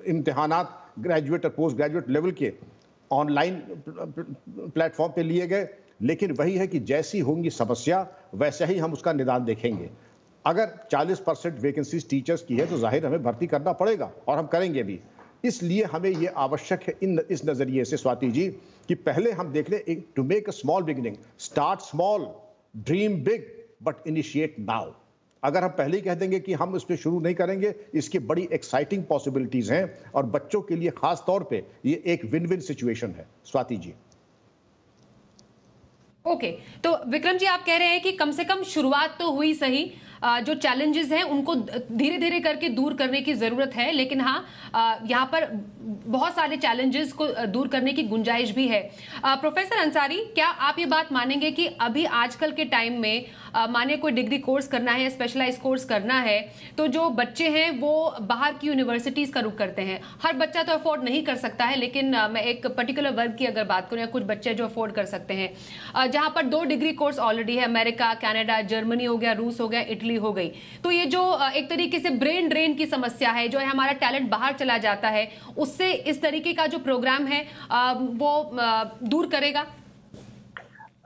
इम्तिहानात ग्रेजुएट और पोस्ट ग्रेजुएट लेवल के ऑनलाइन प्लेटफॉर्म पे लिए गए। लेकिन वही है कि जैसी होंगी समस्या वैसे ही हम उसका निदान देखेंगे। अगर 40% वैकेंसीज टीचर्स की है तो जाहिर हमें भर्ती करना पड़ेगा और हम करेंगे भी। इसलिए हमें ये आवश्यक है इस नजरिए से स्वाति जी कि पहले हम देख लें, to make a small beginning, start small, dream big but initiate now. अगर हम पहले ही कह देंगे कि हम इस पे शुरू नहीं करेंगे, इसकी बड़ी एक्साइटिंग पॉसिबिलिटीज हैं और बच्चों के लिए खास तौर पे ये एक विन विन सिचुएशन है। स्वाति जी। ओके, तो विक्रम जी आप कह रहे हैं कि कम से कम शुरुआत तो हुई सही, जो चैलेंजेस हैं उनको धीरे धीरे करके दूर करने की जरूरत है, लेकिन हाँ यहाँ पर बहुत सारे चैलेंजेस को दूर करने की गुंजाइश भी है। प्रोफेसर अंसारी, क्या आप ये बात मानेंगे कि अभी आजकल के टाइम में माने कोई डिग्री कोर्स करना है, स्पेशलाइज कोर्स करना है, तो जो बच्चे हैं वो बाहर की यूनिवर्सिटीज का रुख करते हैं। हर बच्चा तो अफोर्ड नहीं कर सकता है, लेकिन मैं एक पर्टिकुलर वर्ग की अगर बात करूं, या कुछ बच्चे जो अफोर्ड कर सकते हैं, जहां पर 2 डिग्री कोर्स ऑलरेडी है, अमेरिका, कनाडा, जर्मनी हो गया, रूस हो गया, इटली हो गई। तो ये जो एक तरीके से ब्रेन ड्रेन की समस्या है, जो है हमारा टैलेंट बाहर चला जाता है, उससे इस तरीके का जो प्रोग्राम है वो दूर करेगा।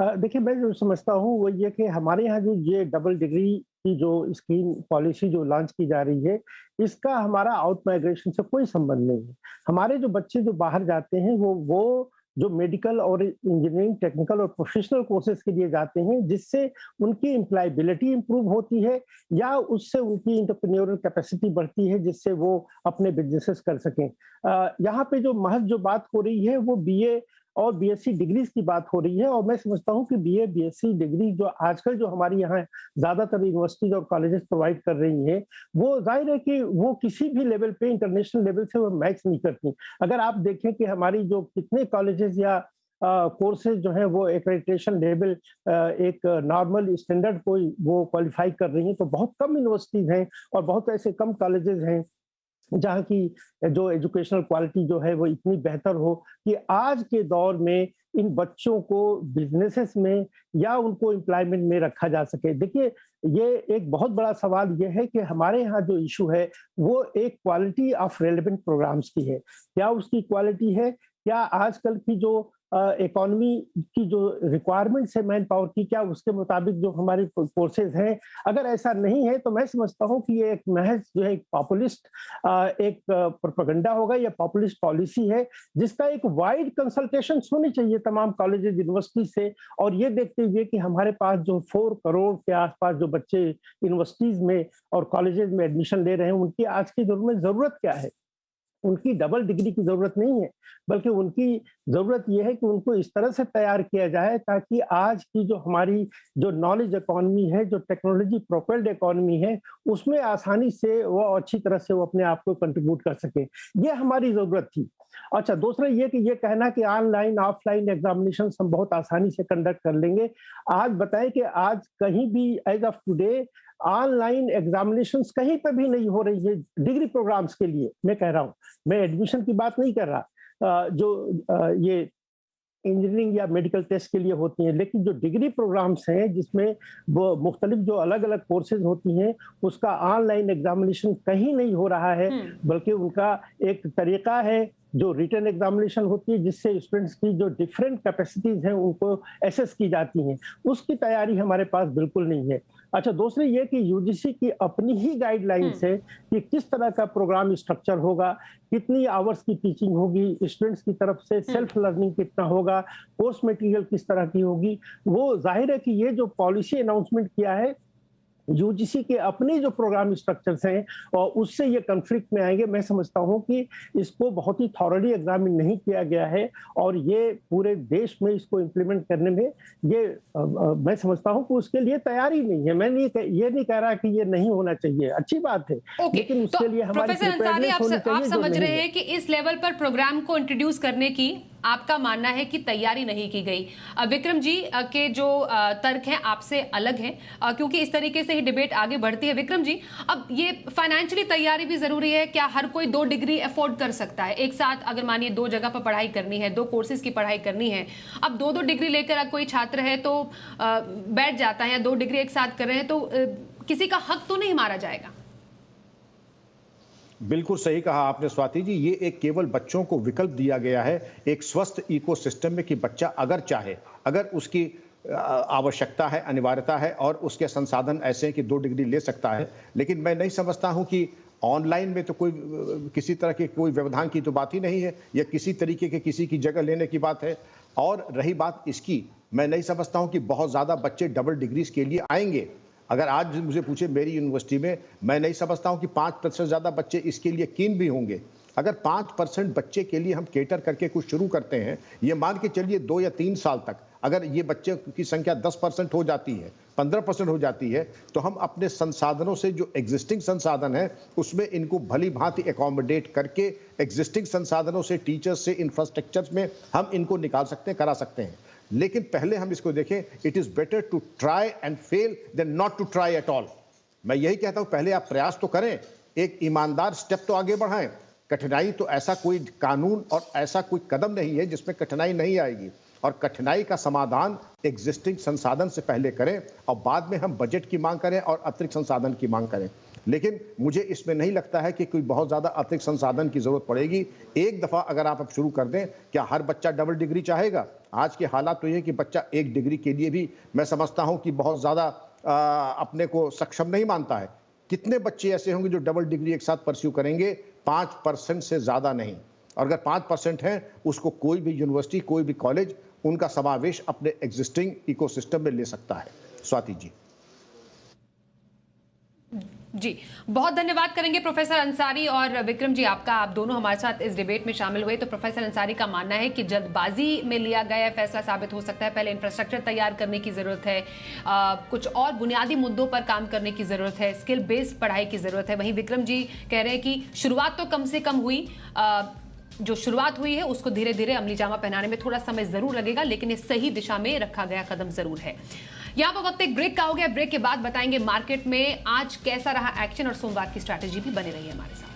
देखिए, मैं जो समझता हूँ वो ये कि हमारे यहाँ जो ये डबल डिग्री की जो स्कीम पॉलिसी जो लॉन्च की जा रही है, इसका हमारा आउट माइग्रेशन से कोई संबंध नहीं है। हमारे जो बच्चे जो बाहर जाते हैं वो जो मेडिकल और इंजीनियरिंग, टेक्निकल और प्रोफेशनल कोर्सेज के लिए जाते हैं, जिससे उनकी एम्प्लॉयबिलिटी इंप्रूव होती है या उससे उनकी एंटरप्रेन्योरियल कैपेसिटी बढ़ती है, जिससे वो अपने बिजनेसेस कर सकें। यहाँ पे जो महज जो बात हो रही है वो बीए और बीएससी डिग्रीज की बात हो रही है, और मैं समझता हूँ कि बीए बीएससी डिग्री जो आजकल जो हमारी यहाँ ज्यादातर यूनिवर्सिटीज और कॉलेजेस प्रोवाइड कर रही हैं, वो जाहिर है कि वो किसी भी लेवल पे, इंटरनेशनल लेवल से वो मैच नहीं करती। अगर आप देखें कि हमारी जो कितने कॉलेजेस या कोर्सेज जो है वो एक्रेडिटेशन लेवल एक नॉर्मल स्टैंडर्ड कोई वो क्वालिफाई कर रही हैं, तो बहुत कम यूनिवर्सिटीज हैं और बहुत ऐसे कम कॉलेजेस हैं जहाँ की जो एजुकेशनल क्वालिटी जो है वो इतनी बेहतर हो कि आज के दौर में इन बच्चों को बिजनेसेस में या उनको एम्प्लॉयमेंट में रखा जा सके। देखिए, ये एक बहुत बड़ा सवाल ये है कि हमारे यहाँ जो इशू है वो एक क्वालिटी ऑफ रेलेवेंट प्रोग्राम्स की है। क्या उसकी क्वालिटी है? क्या आजकल की जो इकोनॉमी की जो रिक्वायरमेंट्स है मैन पावर की, क्या उसके मुताबिक जो हमारे कोर्सेज हैं? अगर ऐसा नहीं है तो मैं समझता हूँ कि ये एक महज जो है एक पॉपुलिस्ट एक प्रोपेगेंडा होगा या पॉपुलिस्ट पॉलिसी है, जिसका एक वाइड कंसल्टेशन होनी चाहिए तमाम कॉलेजेस यूनिवर्सिटी से। और ये देखते हुए कि हमारे पास जो 4 करोड़ के आसपास जो बच्चे यूनिवर्सिटीज में और कॉलेजेस में एडमिशन ले रहे हैं, उनकी आज की दौर में जरूरत क्या है? उनकी डबल डिग्री की जरूरत नहीं है, बल्कि उनकी जरूरत यह है कि उनको इस तरह से तैयार किया जाए ताकि आज की जो हमारी जो नॉलेज इकोनॉमी है, जो टेक्नोलॉजी प्रोपेल्ड इकोनॉमी है, उसमें आसानी से वो अच्छी तरह से वो अपने आप को कंट्रीब्यूट कर सके। ये हमारी जरूरत थी। अच्छा, दूसरा ये कि ये कहना कि ऑनलाइन ऑफलाइन एग्जामिनेशन हम बहुत आसानी से कंडक्ट कर लेंगे। आज बताएं कि आज कहीं भी age of today online examinations कहीं पर भी नहीं हो रही है डिग्री प्रोग्राम्स के लिए। मैं कह रहा हूँ, मैं एडमिशन की बात नहीं कर रहा, जो ये इंजीनियरिंग या मेडिकल टेस्ट के लिए होती हैं, लेकिन जो डिग्री प्रोग्राम्स हैं जिसमें वो मुख्तलिफ जो अलग अलग कोर्सेज होती हैं, उसका ऑनलाइन एग्जामिनेशन कहीं नहीं हो रहा है, बल्कि उनका एक तरीका है जो रिटन एग्जामिनेशन होती है, जिससे स्टूडेंट्स की जो डिफरेंट कैपेसिटीज हैं उनको एसेस की जाती हैं। उसकी तैयारी हमारे पास बिल्कुल नहीं है। अच्छा, दूसरी ये कि यूजीसी की अपनी ही गाइडलाइंस है कि किस तरह का प्रोग्राम स्ट्रक्चर होगा, कितनी आवर्स की टीचिंग होगी, स्टूडेंट्स की तरफ से सेल्फ लर्निंग कितना होगा, कोर्स मटेरियल किस तरह की होगी। वो जाहिर है कि ये जो पॉलिसी अनाउंसमेंट किया है यूजीसी के अपने जो प्रोग्राम स्ट्रक्चर्स हैं और उससे ये कॉन्फ्लिक्ट में आएंगे। मैं समझता हूं कि इसको बहुत ही थॉरली एग्जामिन नहीं किया गया है और ये पूरे देश में इसको इम्प्लीमेंट करने में ये मैं समझता हूं कि उसके लिए तैयारी नहीं है। मैं ये नहीं कह रहा कि ये नहीं होना चाहिए, अच्छी बात है, लेकिन उसके लिए हमारी प्रोफेसर अंसारी, आप समझ रहे हैं कि इस लेवल पर प्रोग्राम को इंट्रोड्यूस करने की आपका मानना है कि तैयारी नहीं की गई। विक्रम जी के जो तर्क हैं आपसे अलग हैं, क्योंकि इस तरीके से ही डिबेट आगे बढ़ती है। विक्रम जी, अब ये फाइनेंशियली तैयारी भी जरूरी है। क्या हर कोई 2 डिग्री अफोर्ड कर सकता है एक साथ? अगर मानिए 2 जगह पर पढ़ाई करनी है, 2 कोर्सेज की पढ़ाई करनी है, अब 2-2 डिग्री लेकर कोई छात्र है तो बैठ जाता है, या 2 डिग्री एक साथ कर रहे हैं तो किसी का हक तो नहीं मारा जाएगा? बिल्कुल सही कहा आपने स्वाति जी। ये एक केवल बच्चों को विकल्प दिया गया है एक स्वस्थ इकोसिस्टम में कि बच्चा अगर चाहे, अगर उसकी आवश्यकता है, अनिवार्यता है और उसके संसाधन ऐसे हैं कि 2 डिग्री ले सकता है। लेकिन मैं नहीं समझता हूं कि ऑनलाइन में तो कोई किसी तरह के कोई व्यवधान की तो बात ही नहीं है, या किसी तरीके के किसी की जगह लेने की बात है। और रही बात इसकी, मैं नहीं समझता हूं कि बहुत ज्यादा बच्चे डबल डिग्रीज के लिए आएंगे। अगर आज मुझे पूछे मेरी यूनिवर्सिटी में, मैं नहीं समझता हूं कि 5% ज्यादा बच्चे इसके लिए कीन भी होंगे। अगर 5% बच्चे के लिए हम केटर करके कुछ शुरू करते हैं, ये मान के चलिए 2 या 3 साल तक अगर ये बच्चे की संख्या 10% हो जाती है, 15% हो जाती है, तो हम अपने संसाधनों से जो एग्जिस्टिंग संसाधन है उसमें इनको भली भांति एकोमोडेट करके एग्जिस्टिंग संसाधनों से, टीचर्स से, इंफ्रास्ट्रक्चर में हम इनको निकाल सकते हैं, करा सकते हैं। लेकिन पहले हम इसको देखें, it is better to try and fail than not to try at all. मैं यही कहता हूं, पहले आप प्रयास तो करें, एक ईमानदार स्टेप तो आगे बढ़ाएं। कठिनाई तो ऐसा कोई कानून और ऐसा कोई कदम नहीं है जिसमें कठिनाई नहीं आएगी, और कठिनाई का समाधान एग्जिस्टिंग संसाधन से पहले करें और बाद में हम बजट की मांग करें और अतिरिक्त संसाधन की मांग करें। लेकिन मुझे इसमें नहीं लगता है कि कोई बहुत ज्यादा अतिरिक्त संसाधन की जरूरत पड़ेगी। एक दफा अगर आप अब शुरू कर दें, क्या हर बच्चा डबल डिग्री चाहेगा? आज के हालात तो ये कि बच्चा 1 डिग्री के लिए भी मैं समझता हूं कि बहुत ज्यादा अपने को सक्षम नहीं मानता है। कितने बच्चे ऐसे होंगे जो डबल डिग्री एक साथ परस्यू करेंगे? 5% से ज्यादा नहीं। और अगर 5% है, उसको कोई भी यूनिवर्सिटी, कोई भी कॉलेज उनका समावेश अपने एग्जिस्टिंग इकोसिस्टम में ले सकता है। स्वाति जी जी, बहुत धन्यवाद करेंगे प्रोफेसर अंसारी और विक्रम जी आपका। आप दोनों हमारे साथ इस डिबेट में शामिल हुए। तो प्रोफेसर अंसारी का मानना है कि जल्दबाजी में लिया गया फैसला साबित हो सकता है। पहले इंफ्रास्ट्रक्चर तैयार करने की जरूरत है, कुछ और बुनियादी मुद्दों पर काम करने की जरूरत है, स्किल बेस्ड पढ़ाई की जरूरत है। वहीं विक्रम जी कह रहे हैं कि शुरुआत तो कम से कम हुई, जो शुरुआत हुई है उसको धीरे धीरे अमली जामा पहनाने में थोड़ा समय जरूर लगेगा, लेकिन ये सही दिशा में रखा गया कदम जरूर है। यहाँ पर वक्त एक ब्रेक का हो गया। ब्रेक के बाद बताएंगे मार्केट में आज कैसा रहा एक्शन और सोमवार की स्ट्रैटेजी भी बने रही है हमारे साथ।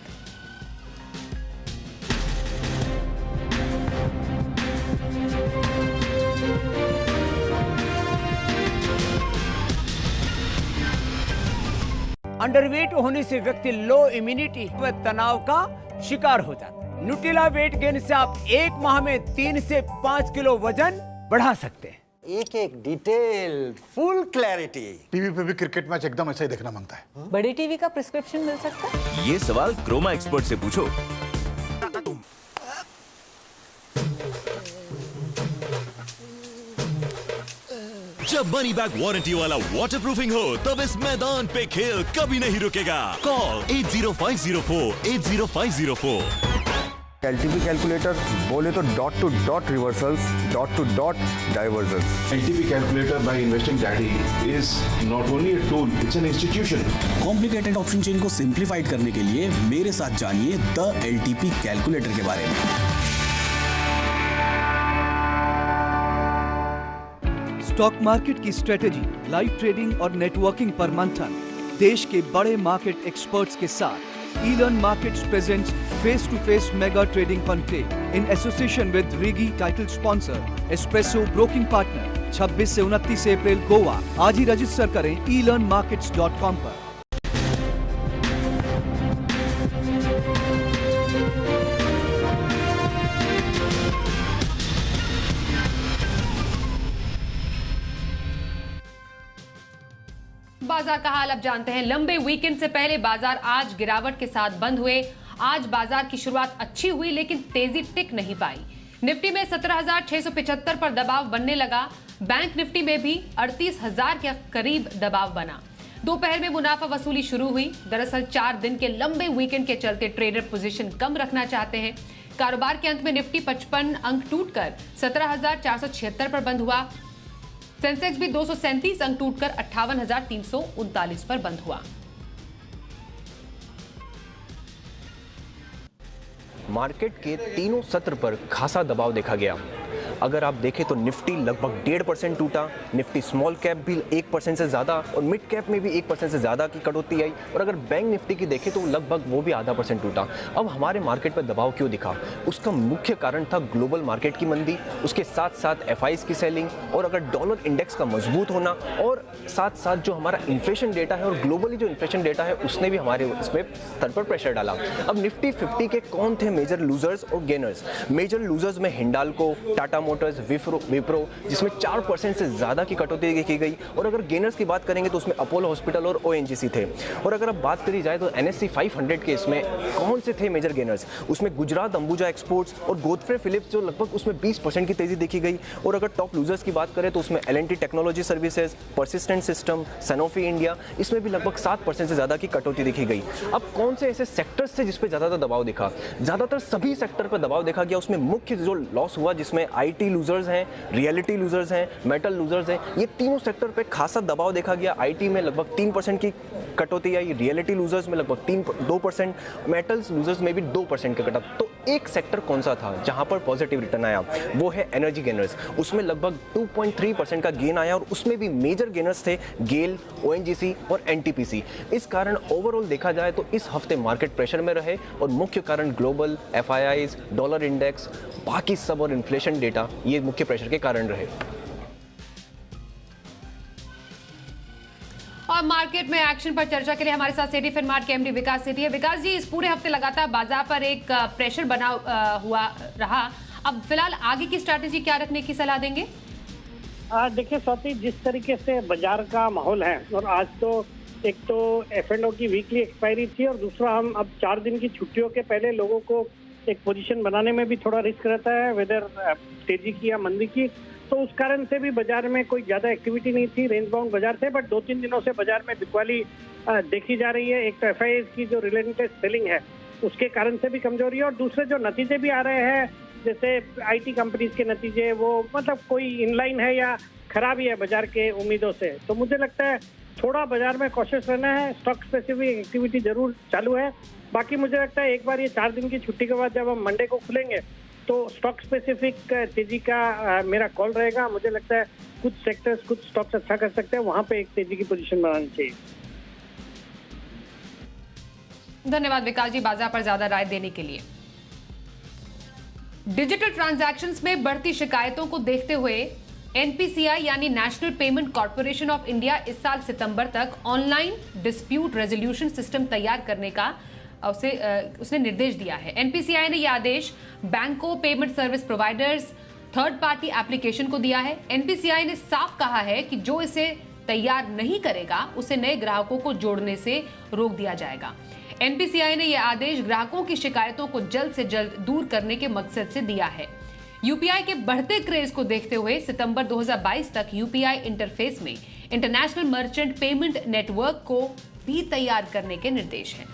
अंडरवेट होने से व्यक्ति लो इम्यूनिटी व तनाव का शिकार हो जाता है। न्यूट्रिला वेट गेन से आप 1 माह में 3 से 5 किलो वजन बढ़ा सकते हैं। एक एक डिटेल, फुल क्लैरिटी। टीवी पे भी क्रिकेट मैच एकदम ऐसा ही देखना मांगता है। बड़े टीवी का प्रिस्क्रिप्शन मिल सकता है? ये सवाल क्रोमा एक्सपर्ट से पूछो। जब मनी बैक वारंटी वाला वाटरप्रूफिंग हो, तब इस मैदान पे खेल कभी नहीं रुकेगा। कॉल 80504 80504। एलटीपी कैलकुलेटर बोले तो dot to dot reversals, dot to dot divergences. LTP calculator by investing daddy is not only a tool, it's an institution. Complicated option chain को सिंप्लीफाइड करने के लिए मेरे साथ जानिए द एलटीपी कैलकुलेटर के बारे में। स्टॉक मार्केट की स्ट्रेटेजी, लाइव ट्रेडिंग और नेटवर्किंग पर मंथन। देश के बड़े मार्केट एक्सपर्ट्स के साथ Elon Markets presents face-to-face mega trading conclave in association with Rigi title sponsor Espresso broking partner 26 से 29 अप्रैल गोवा। आज ही रजिस्टर करें elonmarkets.com पर। बाजार का हाल अब जानते हैं। लंबे वीकेंड से पहले बाजार आज गिरावट के साथ बंद हुए। आज बाजार की शुरुआत अच्छी हुई, लेकिन तेजी टिक नहीं पाई। निफ्टी में 17,675 पर दबाव बनने लगा। बैंक निफ्टी में भी 38,000 के करीब दबाव बना। दोपहर में मुनाफा वसूली शुरू हुई। दरअसल 4 दिन के लंबे वीकेंड के चलते ट्रेडर पोजीशन कम रखना चाहते हैं। कारोबार के अंत में निफ्टी 55 अंक टूटकर 17,476 पर बंद हुआ। सेंसेक्स भी 237 अंक टूटकर 58,339 पर बंद हुआ। मार्केट के तीनों सत्र पर खासा दबाव देखा गया। अगर आप देखें तो निफ्टी लगभग 1.5% टूटा, निफ्टी स्मॉल कैप भी 1% से ज़्यादा और मिड कैप में भी 1% से ज़्यादा की कटौती आई। और अगर बैंक निफ्टी की देखें तो लगभग वो भी ½ % टूटा। अब हमारे मार्केट पर दबाव क्यों दिखा? उसका मुख्य कारण था ग्लोबल मार्केट की मंदी, उसके साथ साथ FIs की सेलिंग और अगर डॉलर इंडेक्स का मजबूत होना और साथ साथ जो हमारा इन्फ्लेशन डेटा है और ग्लोबली जो इन्फ्लेशन डेटा है उसने भी हमारे इसमें स्तर पर प्रेशर डाला। अब निफ्टी 50 के कौन थे मेजर लूजर्स और गेनर्स? मेजर लूजर्स में हिंडाल्को, टाटा मोटर्स, विप्रो जिसमें 4% से ज़्यादा की कटौती देखी गई। और अगर गेनर्स की बात करेंगे तो उसमें अपोलो हॉस्पिटल और ONGC थे। और अगर अब बात करी जाए तो NSE 500 के इसमें कौन से थे मेजर गेनर्स? उसमें गुजरात अंबुजा एक्सपोर्ट्स और गोदफ्रे फिलिप्स जो लगभग उसमें 20% की तेजी देखी गई। और अगर टॉप लूजर्स की बात करें तो उसमें L&T technology services, persistent system, Sanofi India, इसमें भी लगभग 7% से ज़्यादा की कटौती देखी गई। अब कौन से ऐसे सेक्टर्स थे जिसपे ज़्यादातर दबाव दिखा? ज़्यादातर सभी सेक्टर पर दबाव देखा गया। उसमें मुख्य जो लॉस हुआ जिसमें IT लूजर्स हैं, रियलिटी लूजर्स हैं, मेटल लूजर्स हैं, ये तीनों सेक्टर पे खासा दबाव देखा गया। IT में लगभग 3% की कटौती आई, रियलिटी लूजर्स में लगभग 2%, मेटल्स लूजर्स में भी 2% का कटा। तो एक सेक्टर कौन सा था जहां पर पॉजिटिव रिटर्न आया? वो है एनर्जी गेनर्स। उसमें लगभग 2.3% का गेन आया और उसमें भी मेजर गेनर्स थे गेल, ONGC और NTPC। इस कारण ओवरऑल देखा जाए तो इस हफ्ते मार्केट प्रेशर में रहे और मुख्य कारण ग्लोबल FIIs, डॉलर इंडेक्स, बाकी सब और इन्फ्लेशन डेटा ये मुख्य प्रेशर के कारण रहे। और मार्केट में एक्शन पर चर्चा के लिए हमारे साथ सेठी फिनमार्ट के MD विकास सेठी है। विकास जी, इस पूरे हफ्ते लगातार बाजार पर एक प्रेशर बना हुआ रहा। अब फिलहाल आगे की स्ट्रैटेजी क्या रखने की सलाह देंगे? देखिए स्वाति, जिस तरीके से बाजार का माहौल है और आज तो एक तो F&O की वीकली एक्सपायरी थी और दूसरा हम अब 4 दिन की छुट्टियों के पहले लोगों को एक पोजीशन बनाने में भी थोड़ा रिस्क रहता है, वेदर तेजी की या मंदी की। तो उस कारण से भी बाजार में कोई ज्यादा एक्टिविटी नहीं थी, रेंज बाउंड बाजार थे। बट 2-3 दिनों से बाजार में बिकवाली देखी जा रही है। एक तो FIIs की जो रिलेटेड सेलिंग है उसके कारण से भी कमजोरी है और दूसरे जो नतीजे भी आ रहे हैं जैसे IT कंपनीज के नतीजे, वो मतलब कोई इनलाइन है या खराब ही है बाजार के उम्मीदों से। तो मुझे लगता है थोड़ा बाजार में कॉशियस रहना है। स्टॉक स्पेसिफिक एक्टिविटी जरूर चालू है। बाकी मुझे लगता है एक बार ये 4 दिन की छुट्टी के बाद जब हम मंडे को खुलेंगे तो स्टॉक स्पेसिफिक तेजी का मेरा कॉल रहेगा। मुझे लगता है कुछ सेक्टर्स, कुछ स्टॉक्स अच्छा कर सकते हैं, वहां पे एक तेजी की पोजीशन बनानी चाहिए। धन्यवाद विकास जी बाजार पर ज्यादा राय देने के लिए। डिजिटल ट्रांजैक्शंस में बढ़ती शिकायतों को देखते हुए NPCI यानी national payment corporation of India इस साल सितंबर तक ऑनलाइन डिस्प्यूट रेजोल्यूशन सिस्टम तैयार करने का उसने निर्देश दिया है। NPCI ने यह आदेश बैंकों, payment service providers, third party application को दिया है। NPCI ने साफ कहा है कि जो इसे तैयार नहीं करेगा उसे नए ग्राहकों को जोड़ने से रोक दिया जाएगा। NPCI ने यह आदेश ग्राहकों की शिकायतों को जल्द से जल्द दूर करने के मकसद से दिया है। UPI के बढ़ते क्रेज को देखते हुए सितंबर 2022 तक UPI इंटरफेस में इंटरनेशनल मर्चेंट पेमेंट नेटवर्क को भी तैयार करने के निर्देश हैं।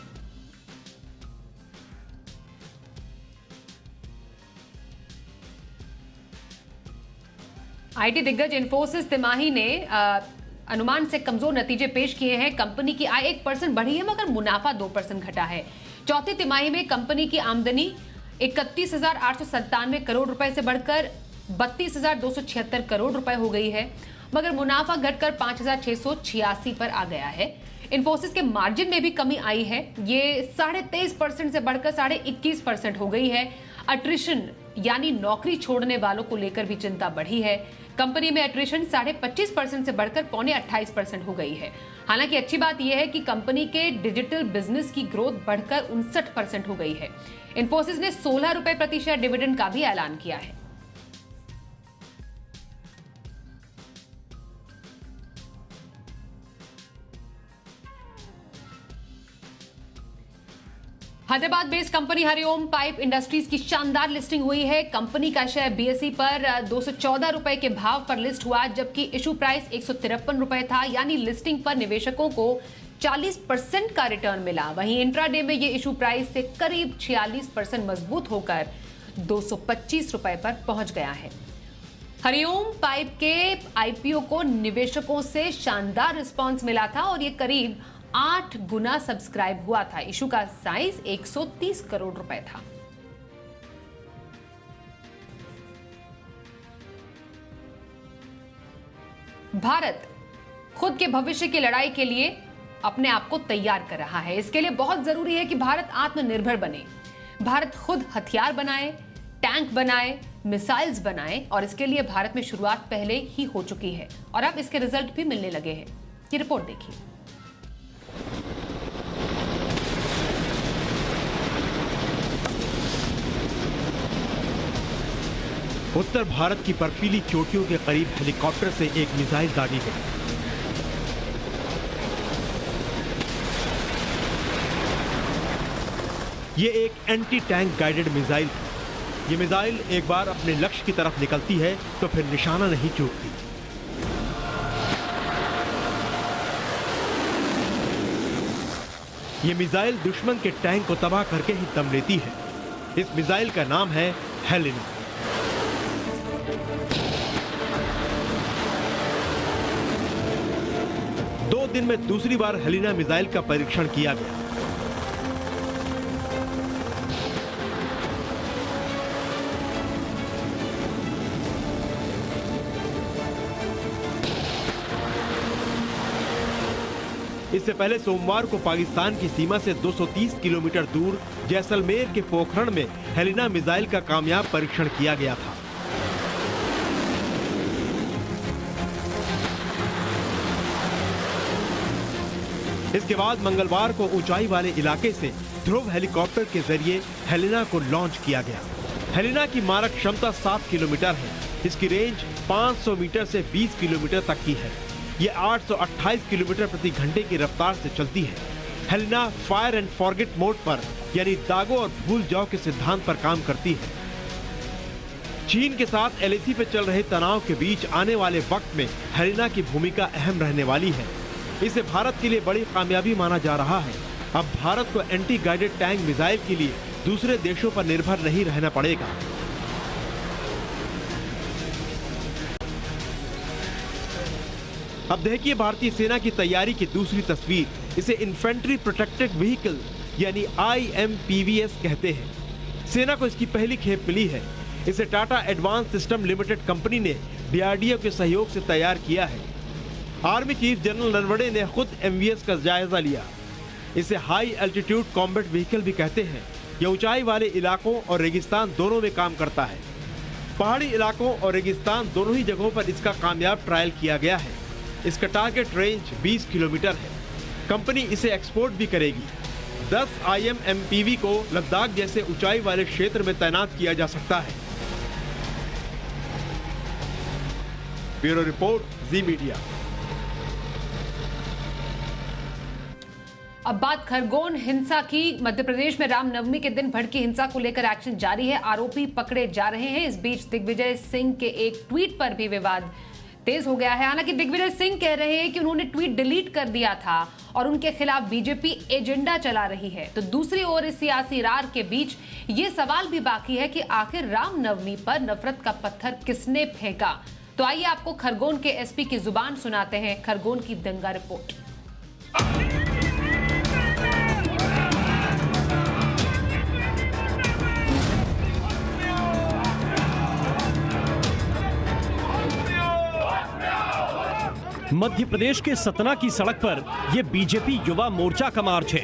IT दिग्गज इन्फोसिस तिमाही ने अनुमान से कमजोर नतीजे पेश किए हैं। कंपनी की आय 1% बढ़ी है मगर मुनाफा 2% घटा है। चौथी तिमाही में कंपनी की आमदनी 31,897 करोड़ रुपए से बढ़कर 32,276 करोड़ रुपए हो गई है मगर मुनाफा घटकर 5,686 पर आ गया है। इन्फोसिस के मार्जिन में भी कमी आई है, ये 23.5% से बढ़कर 21.5% हो गई है। अट्रिशन यानी नौकरी छोड़ने वालों को लेकर भी चिंता बढ़ी है। कंपनी में अट्रिशन 25% से बढ़कर 28.25% हो गई है। हालांकि अच्छी बात यह है कि कंपनी के डिजिटल बिजनेस की ग्रोथ बढ़कर 59% हो गई है। इन्फोसिस ने 16 रुपए प्रति शेयर डिविडेंड का भी ऐलान किया है। Hyderabad based company Hariom pipe industries की शानदार लिस्टिंग हुई है। कंपनी का शेयर बीएसई पर 214 रुपए के भाव पर लिस्ट हुआ, जबकि इशू प्राइस 153 रुपए था। यानी लिस्टिंग पर निवेशकों को 40% का रिटर्न मिला। वहीं इंट्राडे में ये इशू प्राइस से करीब 46% मजबूत होकर 225 रुपए पर पहुंच गया है। हरिओम पाइप के आईपीओ को निवेशकों से शानदार रिस्पांस मिला था और ये करीब 8 गुना सब्सक्राइब हुआ था। इशू का साइज 130 करोड़ रुपए था। भारत खुद के भविष्य की लड़ाई के लिए अपने आप को तैयार कर रहा है। इसके लिए बहुत जरूरी है कि भारत आत्मनिर्भर बने। भारत खुद हथियार बनाए, टैंक बनाए, मिसाइल्स बनाए और इसके लिए भारत में शुरुआत पहले ही हो चुकी है और अब इसके रिजल्ट भी मिलने लगे हैं। ये रिपोर्ट देखिए। उत्तर भारत की बर्फीली चोटियों के करीब हेलीकॉप्टर से एक मिसाइल दागी गई। ये एक एंटी टैंक गाइडेड मिसाइल है। ये मिसाइल एक बार अपने लक्ष्य की तरफ निकलती है तो फिर निशाना नहीं चूकती। ये मिसाइल दुश्मन के टैंक को तबाह करके ही दम लेती है। इस मिसाइल का नाम है हेलिना। दो दिन में दूसरी बार हेलिना मिसाइल का परीक्षण किया गया। इससे पहले सोमवार को पाकिस्तान की सीमा से 230 किलोमीटर दूर जैसलमेर के पोखरण में हेलिना मिसाइल का कामयाब परीक्षण किया गया था। इसके बाद मंगलवार को ऊंचाई वाले इलाके से ध्रुव हेलीकॉप्टर के जरिए हेलिना को लॉन्च किया गया। हेलिना की मारक क्षमता 7 किलोमीटर है। इसकी रेंज 500 मीटर से 20 किलोमीटर तक की है। ये 828 किलोमीटर प्रति घंटे की रफ्तार से चलती है। Helina fire and forget mode पर यानी दागो और भूल जाओ के सिद्धांत पर काम करती है। चीन के साथ एलएसी पे चल रहे तनाव के बीच आने वाले वक्त में हेलिना की भूमिका अहम रहने वाली है। इसे भारत के लिए बड़ी कामयाबी माना जा रहा है। अब भारत को एंटी गाइडेड टैंक मिसाइल के लिए दूसरे देशों पर निर्भर नहीं रहना पड़ेगा। अब देखिए भारतीय सेना की तैयारी की दूसरी तस्वीर। इसे इन्फेंट्री प्रोटेक्टेड व्हीकल यानी IMPVS कहते हैं। सेना को इसकी पहली खेप मिली है। इसे Tata advance system limited company ने DRDO के सहयोग से तैयार किया है। आर्मी चीफ जनरल नरवणे ने खुद MVS का जायजा लिया। इसे हाई एल्टीट्यूड कॉम्बैट व्हीकल भी कहते हैं। यह ऊंचाई वाले इलाकों और रेगिस्तान दोनों में काम करता है। पहाड़ी इलाकों और रेगिस्तान दोनों ही जगहों पर इसका कामयाब ट्रायल किया गया है। इसका टारगेट रेंज 20 किलोमीटर है। कंपनी इसे एक्सपोर्ट भी करेगी। 10 IMPV को लद्दाख जैसे ऊंचाई वाले क्षेत्र में तैनात किया जा सकता है। ब्यूरो रिपोर्ट, जी मीडिया। अब बात खरगोन हिंसा की। मध्य प्रदेश में रामनवमी के दिन भड़की हिंसा को लेकर एक्शन जारी है। आरोपी पकड़े जा रहे हैं। इस बीच दिग्विजय सिंह के एक ट्वीट पर भी विवाद तेज हो गया है। हालांकि दिग्विजय सिंह कह रहे हैं कि उन्होंने ट्वीट डिलीट कर दिया था और उनके खिलाफ बीजेपी एजेंडा चला रही है। तो दूसरी ओर इस सियासी रार के बीच ये सवाल भी बाकी है कि आखिर रामनवमी पर नफरत का पत्थर किसने फेंका। तो आइए आपको खरगोन के एसपी की जुबान सुनाते हैं खरगोन की दंगा रिपोर्ट। मध्य प्रदेश के सतना की सड़क पर यह बीजेपी युवा मोर्चा का मार्च है।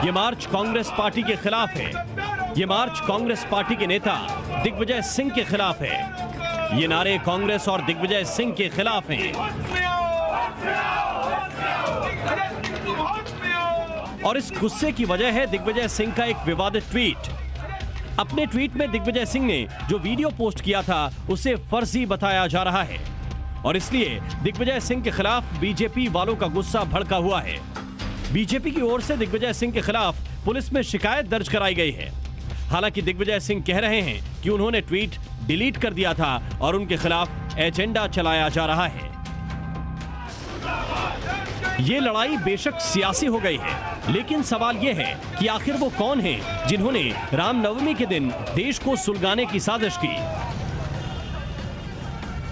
ये मार्च कांग्रेस पार्टी के खिलाफ है। ये मार्च कांग्रेस पार्टी के नेता दिग्विजय सिंह के खिलाफ है। ये नारे कांग्रेस और दिग्विजय सिंह के खिलाफ हैं। और इस गुस्से की वजह है दिग्विजय सिंह का एक विवादित ट्वीट। अपने ट्वीट में दिग्विजय सिंह ने जो वीडियो पोस्ट किया था उसे फर्जी बताया जा रहा है और इसलिए दिग्विजय सिंह के खिलाफ बीजेपी वालों का गुस्सा भड़का हुआ है। बीजेपी की ओर से दिग्विजय सिंह के खिलाफ पुलिस में शिकायत दर्ज कराई गई है। हालांकि दिग्विजय सिंह कह रहे हैं कि उन्होंने ट्वीट डिलीट कर दिया था और उनके खिलाफ एजेंडा चलाया जा रहा है। ये लड़ाई बेशक सियासी हो गई है, लेकिन सवाल यह है कि आखिर वो कौन हैं जिन्होंने रामनवमी के दिन देश को सुलगाने की साजिश की।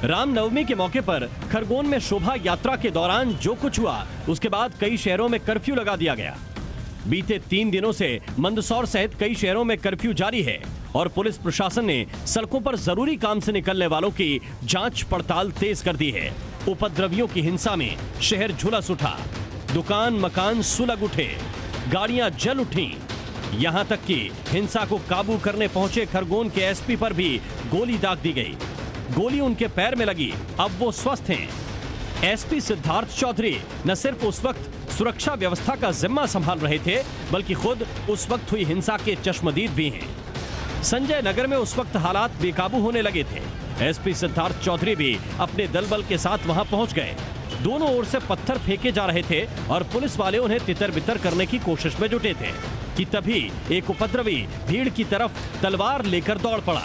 रामनवमी के मौके पर खरगोन में शोभा यात्रा के दौरान जो कुछ हुआ, उसके बाद कई शहरों में कर्फ्यू लगा दिया गया। बीते 3 दिनों से मंदसौर सहित कई शहरों में कर्फ्यू जारी है और पुलिस प्रशासन ने सड़कों पर जरूरी काम से निकलने वालों की जांच पड़ताल तेज कर दी है। उपद्रवियों की हिंसा में शहर झुलस उठा, दुकान मकान सुलग उठे, गाड़ियां जल उठी, यहां तक कि हिंसा को काबू करने पहुंचे खरगोन के एसपी पर भी गोली दाग दी गई। गोली उनके पैर में लगी, अब वो स्वस्थ हैं। एसपी सिद्धार्थ चौधरी न सिर्फ उस वक्त सुरक्षा व्यवस्था का जिम्मा संभाल रहे थे, बल्कि खुद उस वक्त हुई हिंसा के चश्मदीद भी हैं। संजय नगर में उस वक्त हालात बेकाबू होने लगे थे। एसपी सिद्धार्थ चौधरी भी अपने दलबल के साथ वहां पहुंच गए। दोनों ओर से पत्थर फेंके जा रहे थे और पुलिस वाले उन्हें तितर बितर करने की कोशिश में जुटे थे कि तभी एक उपद्रवी भीड़ की तरफ तलवार लेकर दौड़ पड़ा।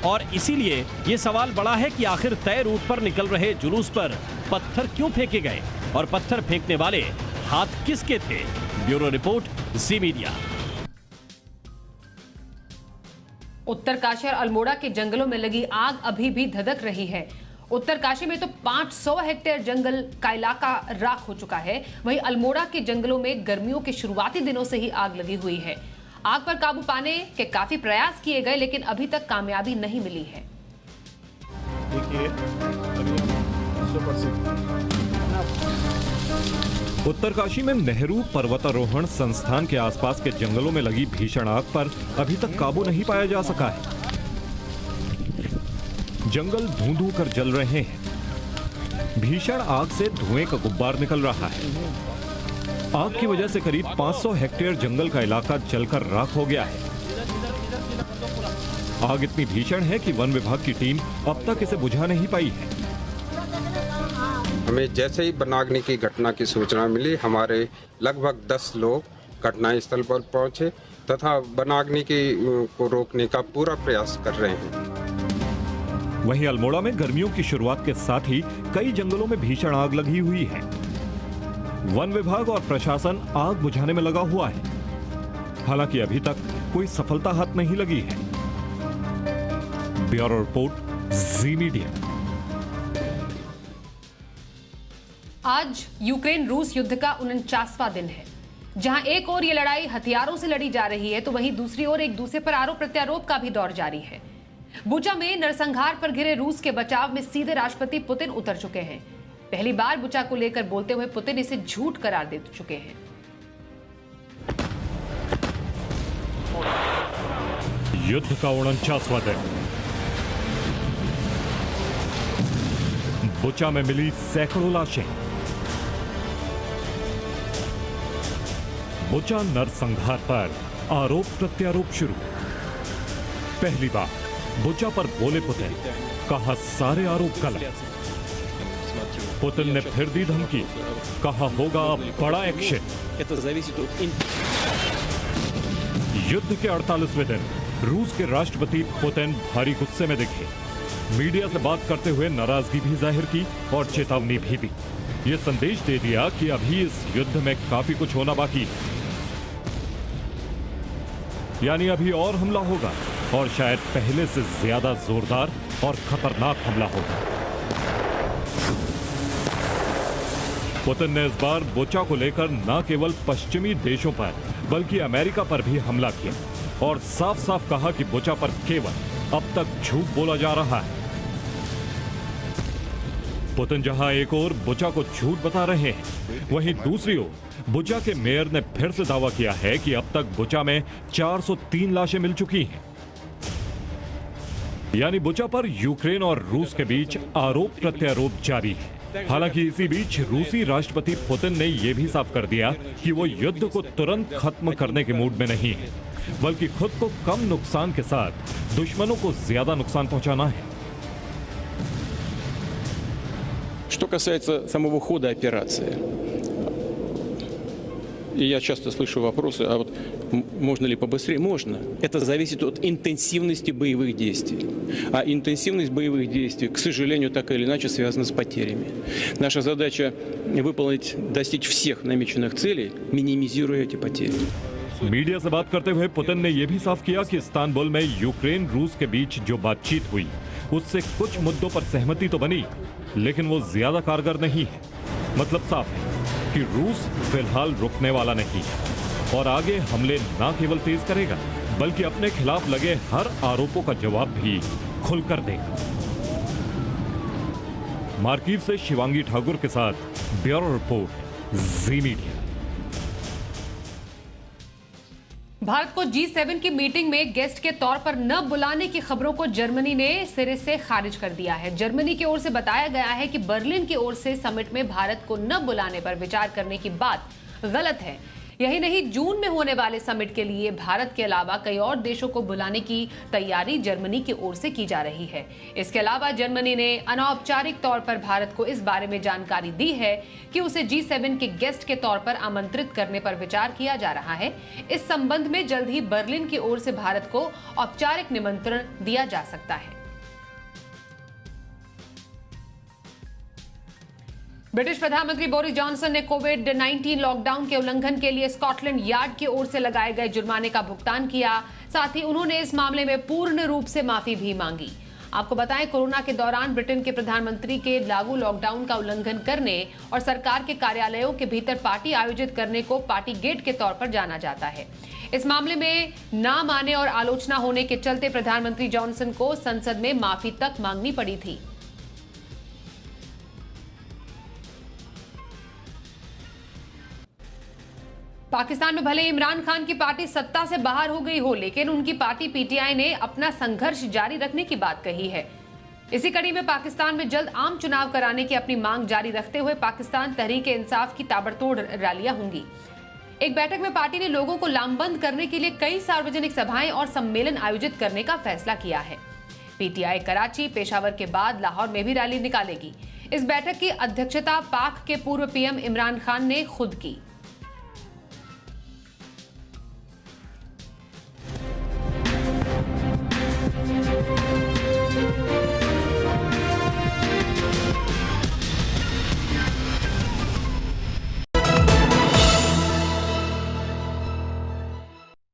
और इसीलिए ये सवाल बड़ा है कि आखिर तय रूट पर निकल रहे जुलूस पर पत्थर क्यों फेंके गए और पत्थर फेंकने वाले हाथ किसके थे। ब्यूरो रिपोर्ट, जी मीडिया। उत्तरकाशी और अल्मोड़ा के जंगलों में लगी आग अभी भी धधक रही है। उत्तरकाशी में तो 500 हेक्टेयर जंगल का इलाका राख हो चुका है। वहीं अल्मोड़ा के जंगलों में गर्मियों के शुरुआती दिनों से ही आग लगी हुई है। आग पर काबू पाने के काफी प्रयास किए गए, लेकिन अभी तक कामयाबी नहीं मिली है। उत्तरकाशी में नेहरू पर्वतारोहण संस्थान के आसपास के जंगलों में लगी भीषण आग पर अभी तक काबू नहीं पाया जा सका है। जंगल धूं-धूं कर जल रहे हैं। भीषण आग से धुएं का गुब्बार निकल रहा है। आग की वजह से करीब 500 हेक्टेयर जंगल का इलाका जलकर राख हो गया है। आग इतनी भीषण है कि वन विभाग की टीम अब तक इसे बुझा नहीं पाई है। हमें जैसे ही वनाग्नि की घटना की सूचना मिली, हमारे लगभग 10 लोग घटनास्थल पर पहुंचे तथा वनाग्नि को रोकने का पूरा प्रयास कर रहे हैं। वहीं अल्मोड़ा में गर्मियों की शुरुआत के साथ ही कई जंगलों में भीषण आग लगी हुई है। वन विभाग और प्रशासन आग बुझाने में लगा हुआ है। हालांकि अभी तक कोई सफलता हाथ नहीं लगी है। ब्यूरो रिपोर्ट, जी मीडिया। आज यूक्रेन रूस युद्ध का 49वां दिन है। जहां एक ओर ये लड़ाई हथियारों से लड़ी जा रही है, तो वहीं दूसरी ओर एक दूसरे पर आरोप प्रत्यारोप का भी दौर जारी है। बुचा में नरसंहार पर घिरे रूस के बचाव में सीधे राष्ट्रपति पुतिन उतर चुके हैं। पहली बार बुचा को लेकर बोलते हुए पुतिन इसे झूठ करार दे चुके हैं। युद्ध का 49वां दिन। बुचा में मिली सैकड़ों लाशें। बुचा नरसंहार पर आरोप प्रत्यारोप शुरू। पहली बार बुचा पर बोले पुतिन, कहा सारे आरोप गलत। पुतिन ने फिर दी धमकी, कहा होगा बड़ा एक्शन। युद्ध के 48वें दिन रूस के राष्ट्रपति पुतिन भारी गुस्से में दिखे। मीडिया से बात करते हुए नाराजगी भी जाहिर की और चेतावनी भी दी। ये संदेश दे दिया कि अभी इस युद्ध में काफी कुछ होना बाकी है, यानी अभी और हमला होगा और शायद पहले से ज्यादा जोरदार और खतरनाक हमला होगा। पुतिन ने इस बार बुचा को लेकर न केवल पश्चिमी देशों पर बल्कि अमेरिका पर भी हमला किया और साफ साफ कहा कि बुचा पर केवल अब तक झूठ बोला जा रहा है। पुतिन जहां एक ओर बुचा को झूठ बता रहे हैं, वहीं दूसरी ओर बुचा के मेयर ने फिर से दावा किया है कि अब तक बुचा में 403 लाशें मिल चुकी हैं। यानी बुचा पर यूक्रेन और रूस के बीच आरोप प्रत्यारोप जारी है। हालांकि इसी बीच रूसी राष्ट्रपति पुतिन ने यह भी साफ कर दिया कि वो युद्ध को तुरंत खत्म करने के मूड में नहीं है। बल्कि खुद को कम नुकसान के साथ दुश्मनों को ज्यादा नुकसान पहुंचाना है। Что касается самого хода операции, и я часто слышу вопросы, а вот можно ли побыстрее? Можно. Это зависит от интенсивности боевых действий. А интенсивность боевых действий, к сожалению, так или иначе связана с потерями. Наша задача выполнить, достичь всех намеченных целей, минимизируя эти потери. मीडिया से बात करते हुए पुतिन ने यह भी साफ किया कि इस्तांबुल में यूक्रेन रूस के बीच जो बातचीत हुई उससे कुछ मुद्दों पर सहमति तो बनी, लेकिन वो ज्यादा कारगर नहीं है। मतलब साफ है कि रूस फिलहाल रुकने वाला नहीं है और आगे हमले न केवल तेज करेगा बल्कि अपने खिलाफ लगे हर आरोपों का जवाब भी खुलकर देगा। मार्कीव से शिवांगी ठाकुर के साथ ब्यूरो रिपोर्ट, जी मीडिया। भारत को G7 की मीटिंग में गेस्ट के तौर पर न बुलाने की खबरों को जर्मनी ने सिरे से खारिज कर दिया है। जर्मनी की ओर से बताया गया है कि बर्लिन की ओर से समिट में भारत को न बुलाने पर विचार करने की बात गलत है। यही नहीं, जून में होने वाले समिट के लिए भारत के अलावा कई और देशों को बुलाने की तैयारी जर्मनी की ओर से की जा रही है। इसके अलावा जर्मनी ने अनौपचारिक तौर पर भारत को इस बारे में जानकारी दी है कि उसे G7 के गेस्ट के तौर पर आमंत्रित करने पर विचार किया जा रहा है। इस संबंध में जल्द ही बर्लिन की ओर से भारत को औपचारिक निमंत्रण दिया जा सकता है। ब्रिटिश प्रधानमंत्री बोरिस जॉनसन ने कोविड-19 लॉकडाउन के उल्लंघन के लिए स्कॉटलैंड यार्ड की ओर से लगाए गए जुर्माने का भुगतान किया। साथ ही उन्होंने इस मामले में पूर्ण रूप से माफी भी मांगी। आपको बताएं, कोरोना के दौरान ब्रिटेन के प्रधानमंत्री के लागू लॉकडाउन का उल्लंघन करने और सरकार के कार्यालयों के भीतर पार्टी आयोजित करने को पार्टी गेट के तौर पर जाना जाता है। इस मामले में ना माने और आलोचना होने के चलते प्रधानमंत्री जॉनसन को संसद में माफी तक मांगनी पड़ी थी। पाकिस्तान में भले इमरान खान की पार्टी सत्ता से बाहर हो गई हो, लेकिन उनकी पार्टी पीटीआई ने अपना संघर्ष जारी रखने की बात कही है। इसी कड़ी में पाकिस्तान में जल्द आम चुनाव कराने की अपनी मांग जारी रखते हुए पाकिस्तान तहरीक-ए-इंसाफ की ताबड़तोड़ रैलियां होंगी। एक बैठक में पार्टी ने लोगों को लामबंद करने के लिए कई सार्वजनिक सभाएं और सम्मेलन आयोजित करने का फैसला किया है। पीटीआई कराची, पेशावर के बाद लाहौर में भी रैली निकालेगी। इस बैठक की अध्यक्षता पाक के पूर्व पीएम इमरान खान ने खुद की।